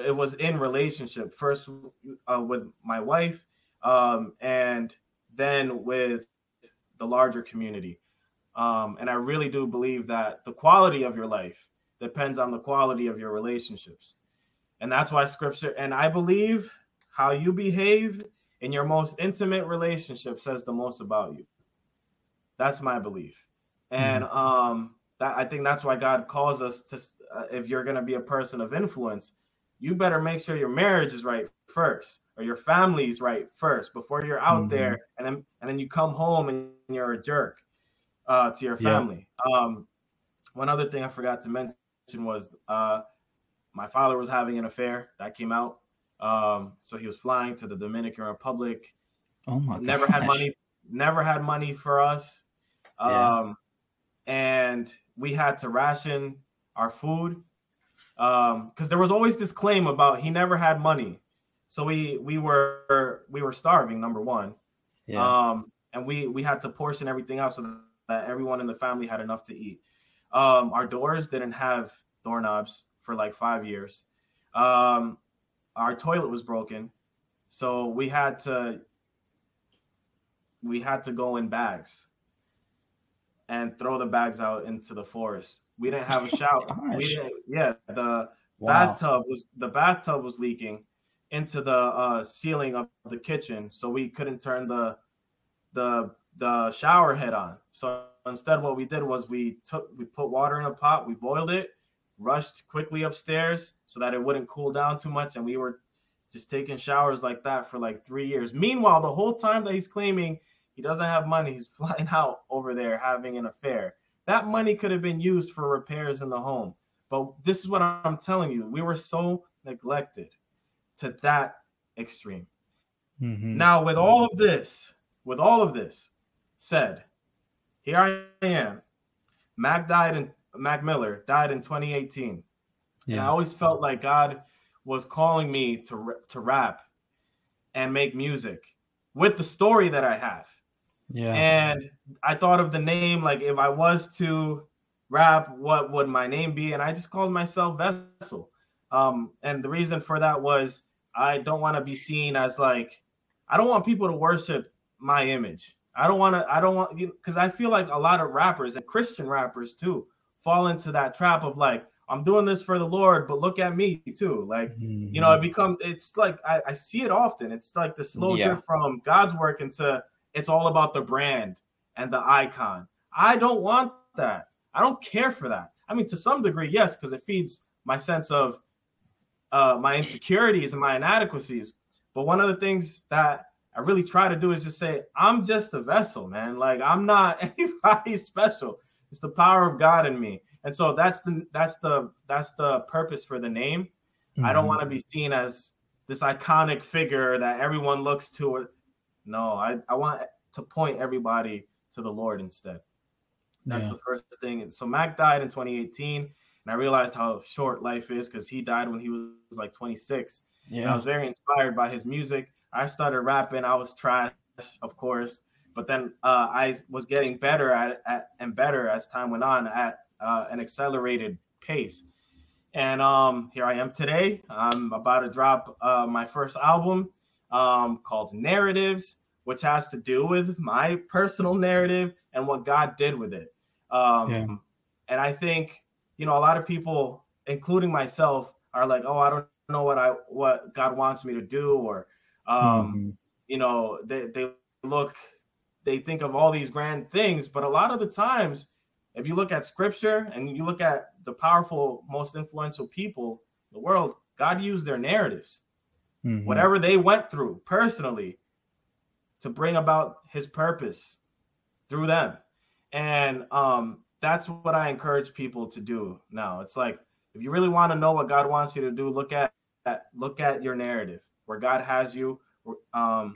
It was in relationship, first with my wife, and then with the larger community. And I really do believe that the quality of your life depends on the quality of your relationships. And that's why scripture, and I believe how you behave in your most intimate relationship says the most about you. That's my belief. And that I think that's why God calls us to, if you're going to be a person of influence, you better make sure your marriage is right first, or your family's right first, before you're out there, and then you come home and you're a jerk to your family. One other thing I forgot to mention was my father was having an affair. That came out. So he was flying to the Dominican Republic. Oh my! Never had money for us. And we had to ration our food because there was always this claim about he never had money. So we were starving, number one. And we had to portion everything out so that everyone in the family had enough to eat. Our doors didn't have doorknobs for like 5 years. Our toilet was broken, so we had to go in bags and throw the bags out into the forest. We didn't have a shower. The bathtub was leaking into the ceiling of the kitchen, so we couldn't turn the shower head on. So instead, what we did was we put water in a pot, we boiled it, rushed quickly upstairs so that it wouldn't cool down too much, and we were just taking showers like that for like 3 years. Meanwhile, the whole time that he's claiming he doesn't have money, he's flying out over there having an affair. That money could have been used for repairs in the home. But this is what I'm telling you. We were so neglected to that extreme. Now, with all of this said, here I am. Mac Miller died in 2018. And I always felt like God was calling me to rap and make music with the story that I have. And I thought of the name, like if I was to rap, what would my name be? And I just called myself Veszel. And the reason for that was I don't want to be seen as like, I don't want people to worship my image. Because I feel like a lot of rappers and Christian rappers too fall into that trap of like, I'm doing this for the Lord, but look at me too. Like, it's like, I see it often. It's like the slow drift from God's work into, it's all about the brand and the icon. I don't want that. I don't care for that. I mean, to some degree, yes, because it feeds my sense of my insecurities and my inadequacies. But one of the things that I really try to do is just say, I'm just a vessel, man. Like, I'm not anybody special. It's the power of God in me. And so that's the purpose for the name. I don't want to be seen as this iconic figure that everyone looks to. No, I want to point everybody to the Lord instead. That's the first thing. So Mac died in 2018, and I realized how short life is because he died when he was like 26. And I was very inspired by his music. I started rapping. I was trash, of course, but then I was getting better at and better as time went on at an accelerated pace. And here I am today. I'm about to drop my first album called Narratives, which has to do with my personal narrative and what God did with it. And I think, a lot of people, including myself, are like, oh, I don't know what God wants me to do, or they think of all these grand things, but a lot of the times, if you look at scripture and you look at the powerful, most influential people in the world, God used their narratives, whatever they went through personally, to bring about his purpose through them. And that's what I encourage people to do now. It's like, if you really want to know what God wants you to do, look at your narrative, where God has you,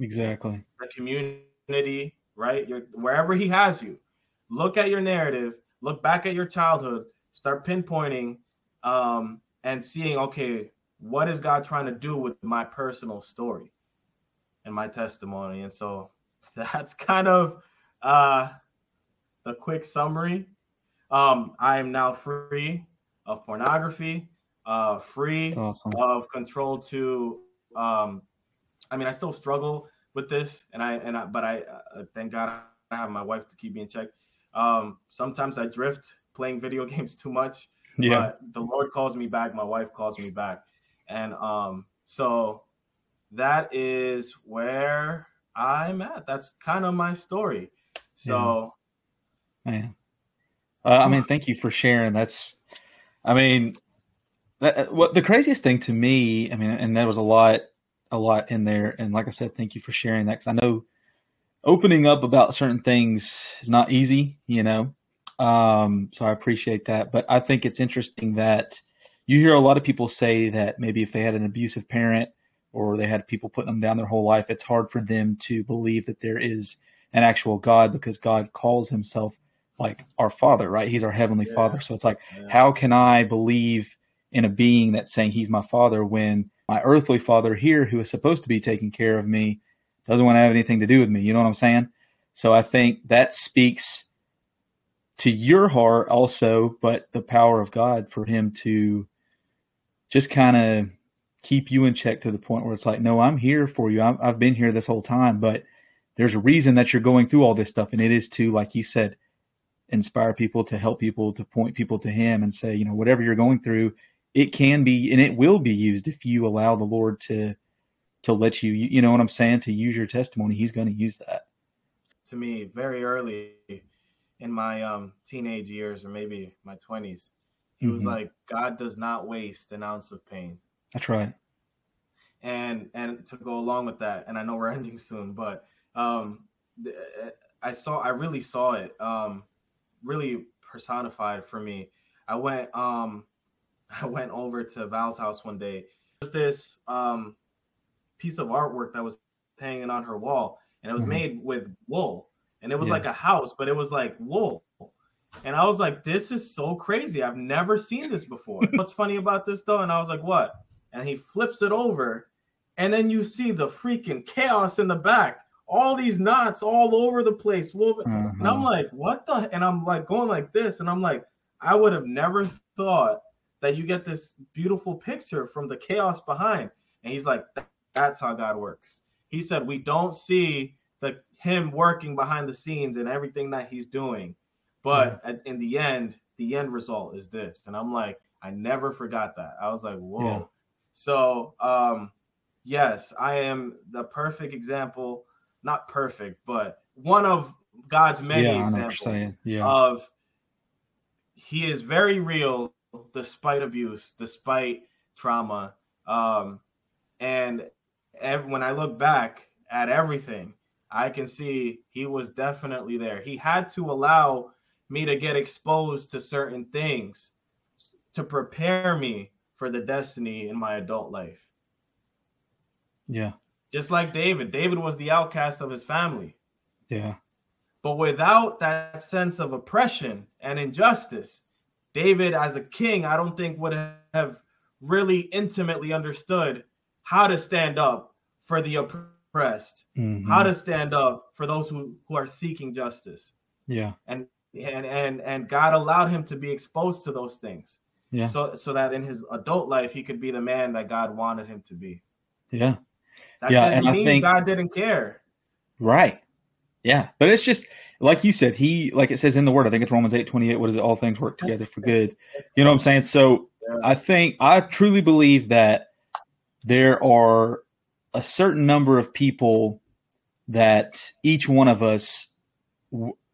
exactly, the community, right? Wherever he has you, look at your narrative, look back at your childhood, start pinpointing and seeing, okay, what is God trying to do with my personal story and my testimony? And so that's kind of the quick summary. I am now free of pornography, free of control to, I still struggle with this, but I thank God I have my wife to keep me in check. Sometimes I drift playing video games too much, but the Lord calls me back. My wife calls me back. And so that is where I'm at. That's kind of my story. So, man, I mean, thank you for sharing. I mean, what the craziest thing to me, I mean, and there was a lot in there. And like I said, thank you for sharing that, because I know opening up about certain things is not easy, you know. So I appreciate that. But I think it's interesting that you hear a lot of people say that maybe if they had an abusive parent or they had people putting them down their whole life, it's hard for them to believe that there is an actual God, because God calls himself like our Father, right? He's our Heavenly Father. So it's like, how can I believe in a being that's saying he's my Father when my earthly father here, who is supposed to be taking care of me, doesn't want to have anything to do with me? You know what I'm saying? So I think that speaks to your heart also, but the power of God for him to just kind of keep you in check to the point where it's like, no, I'm here for you. I've been here this whole time, but there's a reason that you're going through all this stuff. And it is to, like you said, inspire people, to help people, to point people to him and say, you know, whatever you're going through, it can be, and it will be used if you allow the Lord to let you, you know what I'm saying, to use your testimony. He's going to use that. To me, very early in my teenage years, or maybe my 20s, he was like, God does not waste an ounce of pain. That's right. And to go along with that, and I know we're ending soon, but I really saw it really personified for me. I went over to Val's house one day. There's this piece of artwork that was hanging on her wall, and it was made with wool, and it was like a house, but it was like wool. And I was like, this is so crazy. I've never seen this before. What's funny about this though? And I was like, what? And he flips it over, and then you see the freaking chaos in the back. All these knots all over the place. And I'm like, what the? And I'm like going like this, and I'm like, I would have never thought that you get this beautiful picture from the chaos behind. And he's like, that's how God works. He said, we don't see him working behind the scenes and everything that he's doing. But in the end result is this. And I'm like, I never forgot that. I was like, whoa. Yeah. So, yes, I am the perfect example, not perfect, but one of God's many examples of he is very real despite abuse, despite trauma. And when I look back at everything, I can see he was definitely there. He had to allow me to get exposed to certain things to prepare me for the destiny in my adult life. Yeah. Just like David. David was the outcast of his family. Yeah. But without that sense of oppression and injustice, David as a king, I don't think would have really intimately understood how to stand up for the oppressed, how to stand up for those who are seeking justice. Yeah. And God allowed him to be exposed to those things. Yeah. So that in his adult life, he could be the man that God wanted him to be. Yeah. That didn't mean God didn't care. Right. Yeah. But it's just, like you said, like it says in the word, I think it's Romans 8:28, what is it? All things work together for good. You know what I'm saying? So I truly believe that there are a certain number of people that each one of us,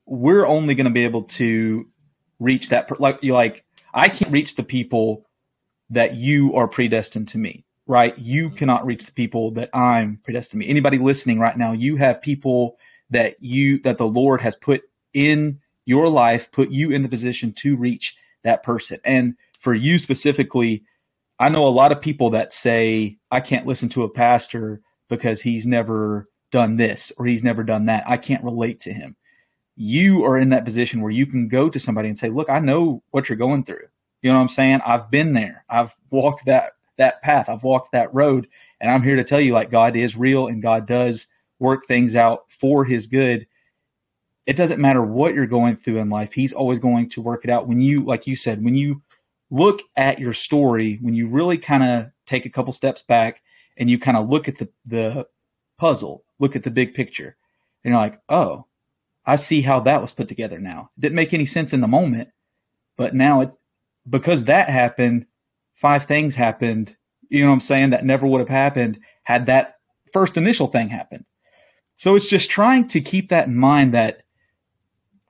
we're only going to be able to reach that. Like I can't reach the people that you are predestined to me, right? You cannot reach the people that I'm predestined to me. Anybody listening right now, you have people that the Lord has put in your life, put you in the position to reach that person. And for you specifically, I know a lot of people that say, I can't listen to a pastor because he's never done this or he's never done that. I can't relate to him. You are in that position where you can go to somebody and say, look, I know what you're going through. You know what I'm saying? I've been there. I've walked that path. I've walked that road. And I'm here to tell you, like, God is real and God does work things out for his good. It doesn't matter what you're going through in life. He's always going to work it out. When you, like you said, when you look at your story, when you really kind of take a couple steps back and you kind of look at the puzzle, look at the big picture, and you're like, oh, I see how that was put together now. It didn't make any sense in the moment, but now because that happened, 5 things happened You know what I'm saying? That never would have happened had that first initial thing happened. So it's just trying to keep that in mind, that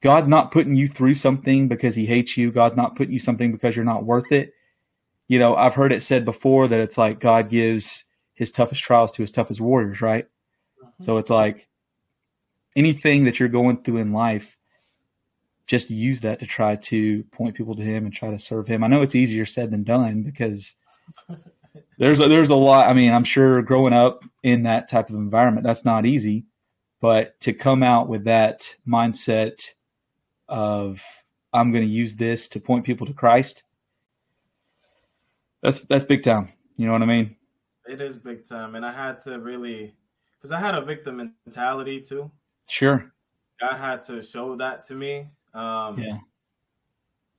God's not putting you through something because he hates you. God's not putting you something because you're not worth it. You know, I've heard it said before that it's like God gives his toughest trials to his toughest warriors, right? Mm-hmm. So it's like anything that you're going through in life, just use that to try to point people to him and try to serve him. I know it's easier said than done, because there's a lot. I mean, I'm sure growing up in that type of environment, that's not easy, but to come out with that mindset of, I'm going to use this to point people to Christ, that's big time. You know what I mean? It is big time. And I had to really, because I had a victim mentality too. Sure. God had to show that to me. Yeah.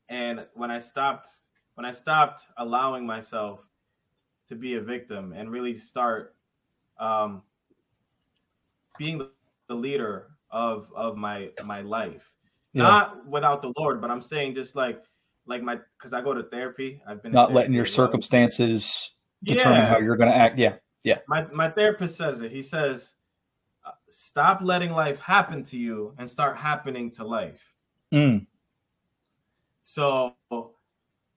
And when I stopped allowing myself to be a victim and really start being the leader of my life, not without the Lord, but I'm saying just like because I go to therapy. I've been not letting your circumstances determine how you're going to act. Yeah. Yeah. My therapist says it. He says, stop letting life happen to you and start happening to life. So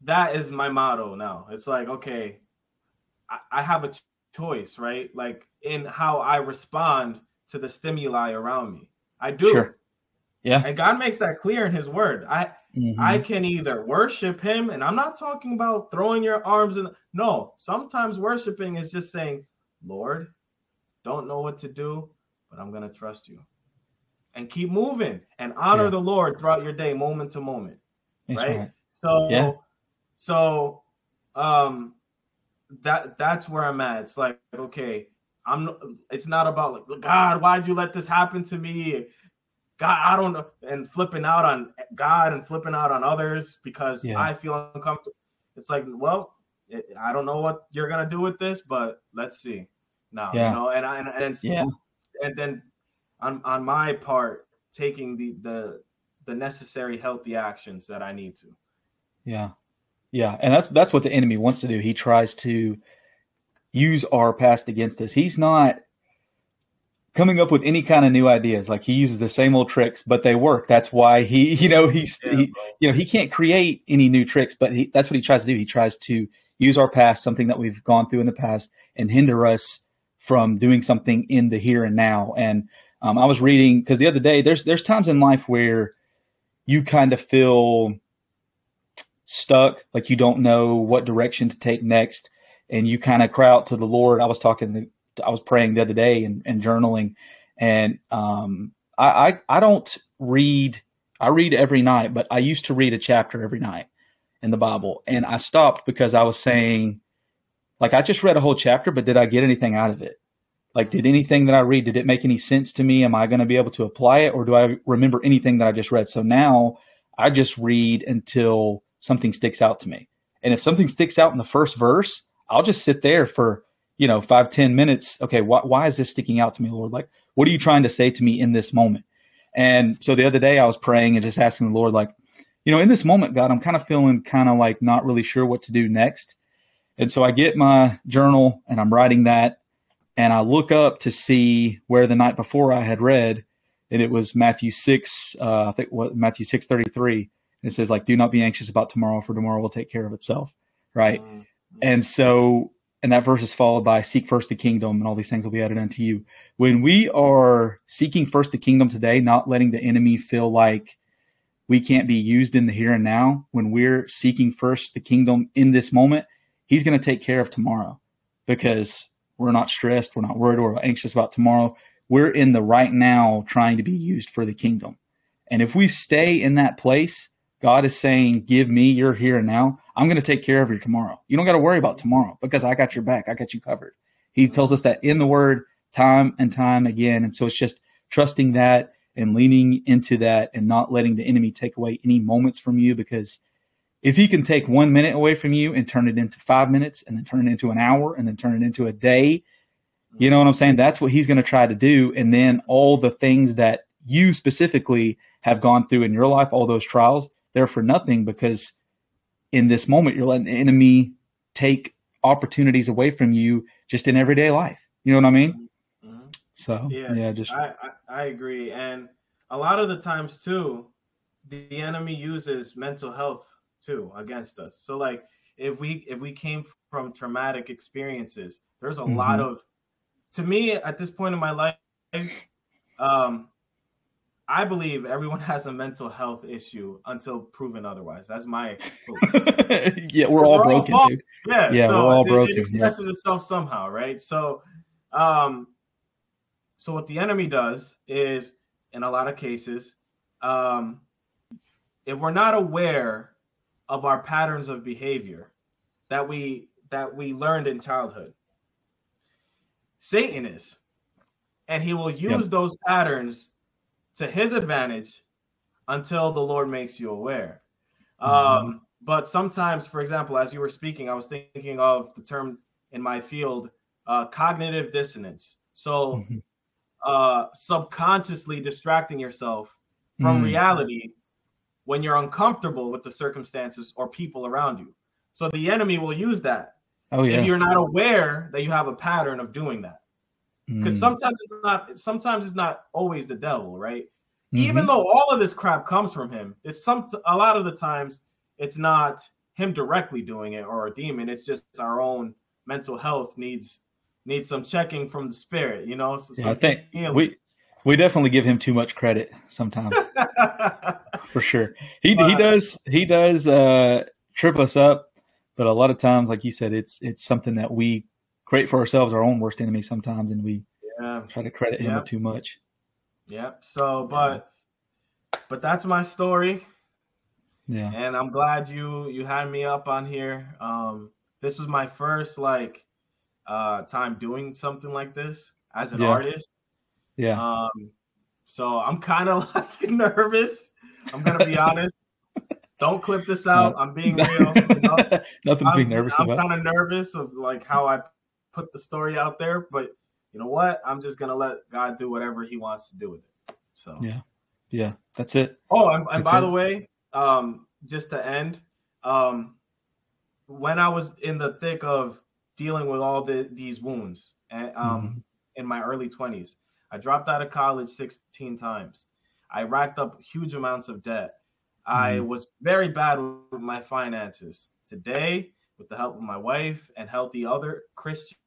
that is my motto now. It's like, okay, I have a choice, right? Like in how I respond to the stimuli around me. I do. Sure. Yeah. And God makes that clear in his word. I can either worship him, and I'm not talking about throwing your arms in. No, sometimes worshiping is just saying, Lord, don't know what to do, but I'm going to trust you. And keep moving and honor the Lord throughout your day, moment to moment. Right? So that's where I'm at. It's like, okay, it's not about like, God, why'd you let this happen to me? God, I don't know, and flipping out on God and flipping out on others because I feel uncomfortable. It's like, well, I don't know what you're gonna do with this, but let's see. Now, you know, and then on my part, taking the necessary healthy actions that I need to. Yeah. Yeah. And that's what the enemy wants to do. He tries to use our past against us. He's not coming up with any kind of new ideas. Like, he uses the same old tricks, but they work. That's why he can't create any new tricks, but that's what he tries to do. He tries to use our past, something that we've gone through in the past, and hinder us from doing something in the here and now. And I was reading, because the other day, there's times in life where you kind of feel stuck, like you don't know what direction to take next, and you kind of cry out to the Lord. I was praying the other day and journaling, and I don't read. I read every night, but I used to read a chapter every night in the Bible, and I stopped because I was saying, like, I just read a whole chapter, but did I get anything out of it? Like, did anything that I read, did it make any sense to me? Am I going to be able to apply it, or do I remember anything that I just read? So now I just read until something sticks out to me. And if something sticks out in the first verse, I'll just sit there for 5-10 minutes. Okay, why is this sticking out to me, Lord? Like, what are you trying to say to me in this moment? And so the other day I was praying and just asking the Lord, like, in this moment, God, I'm kind of feeling kind of like not really sure what to do next. And so I get my journal and I'm writing that, and I look up to see where the night before I had read, and it was Matthew 6, Matthew 6:33. It says, like, do not be anxious about tomorrow, for tomorrow will take care of itself. Right. And so, and that verse is followed by seek first the kingdom, and all these things will be added unto you. When we are seeking first the kingdom today, not letting the enemy feel like we can't be used in the here and now, when we're seeking first the kingdom in this moment, he's going to take care of tomorrow, because we're not stressed. We're not worried or anxious about tomorrow. We're in the right now trying to be used for the kingdom. And if we stay in that place, God is saying, give me your here and now. I'm going to take care of your tomorrow. You don't got to worry about tomorrow, because I got your back. I got you covered. He tells us that in the word time and time again. And so it's just trusting that and leaning into that and not letting the enemy take away any moments from you, because if he can take 1 minute away from you and turn it into 5 minutes, and then turn it into an hour, and then turn it into a day, you know what I'm saying? That's what he's going to try to do. And then all the things that you specifically have gone through in your life, all those trials, they're for nothing, because in this moment, you're letting the enemy take opportunities away from you just in everyday life. You know what I mean? Mm-hmm. So I agree. And a lot of the times too, the enemy uses mental health too against us. So like if we came from traumatic experiences, there's a lot of, to me at this point in my life, I believe everyone has a mental health issue until proven otherwise. That's my belief. Yeah, we're all broken, dude. Yeah, so we're all broken. It expresses itself somehow, right? So, so what the enemy does is, in a lot of cases, if we're not aware of our patterns of behavior that we learned in childhood, Satan is, and he will use those patterns to his advantage until the Lord makes you aware. But sometimes, for example, as you were speaking, I was thinking of the term in my field, cognitive dissonance. So subconsciously distracting yourself from reality when you're uncomfortable with the circumstances or people around you. So the enemy will use that if you're not aware that you have a pattern of doing that. Because sometimes it's not always the devil, right? Even though all of this crap comes from him, a lot of the times it's not him directly doing it or a demon. It's just our own mental health needs some checking from the spirit, you know. So I think we definitely give him too much credit sometimes. For sure, he does trip us up, but a lot of times, like you said, it's something that we create for ourselves, our own worst enemy sometimes, and we try to credit him with too much. Yeah. So, but that's my story. Yeah. And I'm glad you had me up on here. This was my first time doing something like this as an artist. Yeah. So I'm kind of nervous. I'm gonna be honest. Don't clip this out. I'm being real. You know? Nothing to be nervous about. I'm kind of nervous of how I put the story out there, but you know what? I'm just gonna let God do whatever He wants to do with it. So yeah, that's it. Oh, and by the way, just to end, when I was in the thick of dealing with all these wounds, and in my early 20s, I dropped out of college 16 times. I racked up huge amounts of debt. I was very bad with my finances. Today, with the help of my wife and healthy other Christian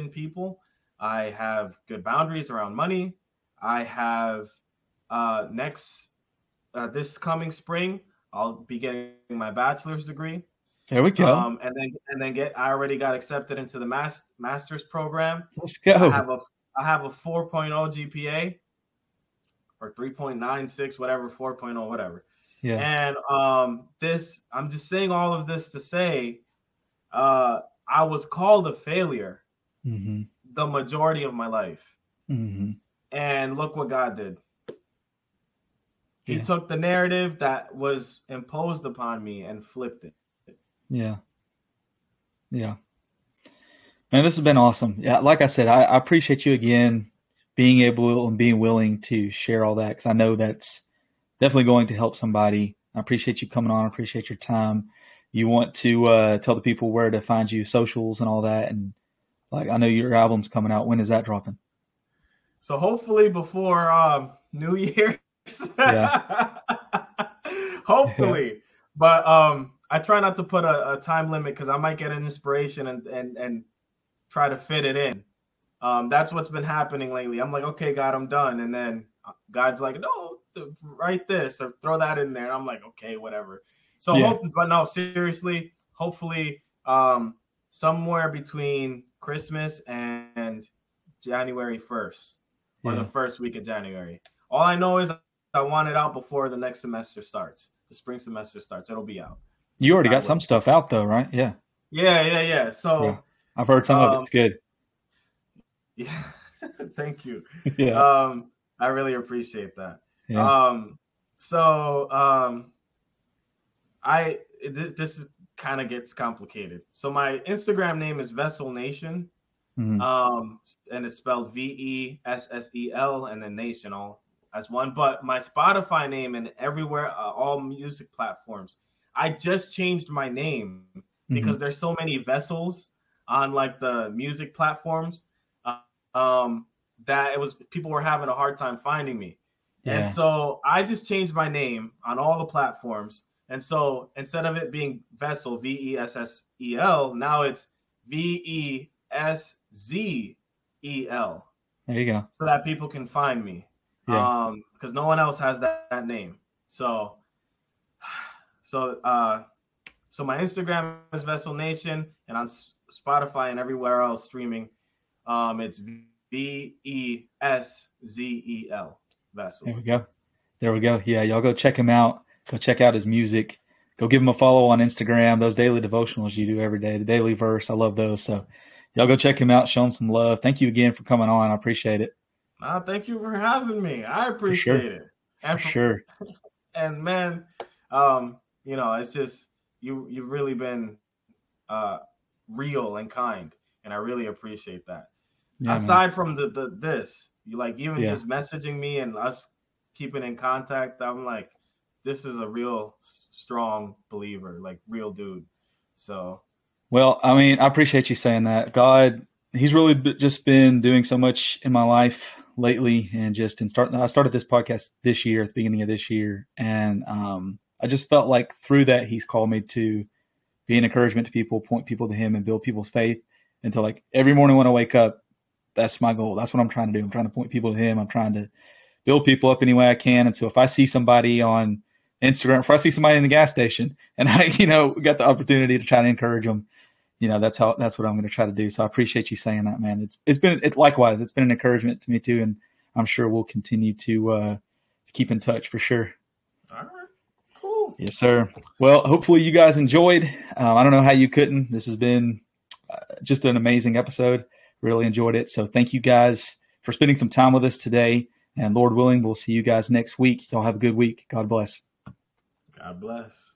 people, I have good boundaries around money. I have this coming spring, I'll be getting my bachelor's degree. There we go. And then I already got accepted into the master's program. Let's go. I have a 4.0 GPA or 3.96, whatever, 4.0, whatever. Yeah. And I'm just saying all of this to say, I was called a failure the majority of my life. And look what God did. He took the narrative that was imposed upon me and flipped it. Yeah. Man, this has been awesome. Yeah, like I said, I appreciate you again being able and being willing to share all that, because I know that's definitely going to help somebody. I appreciate you coming on. I appreciate your time. You want to tell the people where to find you, socials and all that, and I know your album's coming out. When is that dropping? So hopefully before New Year's. Hopefully. Yeah. But I try not to put a time limit, because I might get an inspiration and try to fit it in. That's what's been happening lately. I'm like, okay, God, I'm done. And then God's like, no, write this or throw that in there. And I'm like, okay, whatever. So, but no, seriously, hopefully somewhere between Christmas and January 1st or the first week of January. All I know is I want it out before the next semester starts. The spring semester starts. It'll be out. You already got some stuff out though, right? Yeah. Yeah. So I've heard some of it. It's good. Yeah. Thank you. Yeah. I really appreciate that. Yeah. This kind of gets complicated. So my Instagram name is Veszel Nation. And it's spelled Vessel and then Nation all as one. But my Spotify name and everywhere, all music platforms, I just changed my name because there's so many vessels on like the music platforms, that it was people were having a hard time finding me. Yeah. And so I just changed my name on all the platforms. And so instead of it being Veszel, Vessel, now it's Veszel. There you go. So that people can find me. Yeah. Because no one else has that name. So my Instagram is Veszel Nation, and on Spotify and everywhere else streaming, it's Veszel. Veszel. There we go. There we go. Yeah, y'all go check him out. Go check out his music. Go give him a follow on Instagram. Those daily devotionals you do every day, the daily verse. I love those. So y'all go check him out. Show him some love. Thank you again for coming on. I appreciate it. Thank you for having me. I appreciate it. And for sure. And man, it's just you've really been real and kind, and I really appreciate that. Yeah, aside from this, you like even just messaging me and us keeping in contact, I'm like, this is a real strong believer, like real dude. So, well, I mean, I appreciate you saying that. God, He's really just been doing so much in my life lately, and I started this podcast this year, at the beginning of this year, and I just felt like through that He's called me to be an encouragement to people, point people to Him, and build people's faith. And so, like, every morning when I wake up, that's my goal. That's what I'm trying to do. I'm trying to point people to Him. I'm trying to build people up any way I can. And so if I see somebody on Instagram, if I see somebody in the gas station and I, got the opportunity to try to encourage them, that's what I'm going to try to do. So I appreciate you saying that, man. Likewise, it's been an encouragement to me too. And I'm sure we'll continue to keep in touch for sure. All right. Cool. Yes, sir. Well, hopefully you guys enjoyed. I don't know how you couldn't. This has been just an amazing episode. Really enjoyed it. So thank you guys for spending some time with us today. And Lord willing, we'll see you guys next week. Y'all have a good week. God bless. God bless.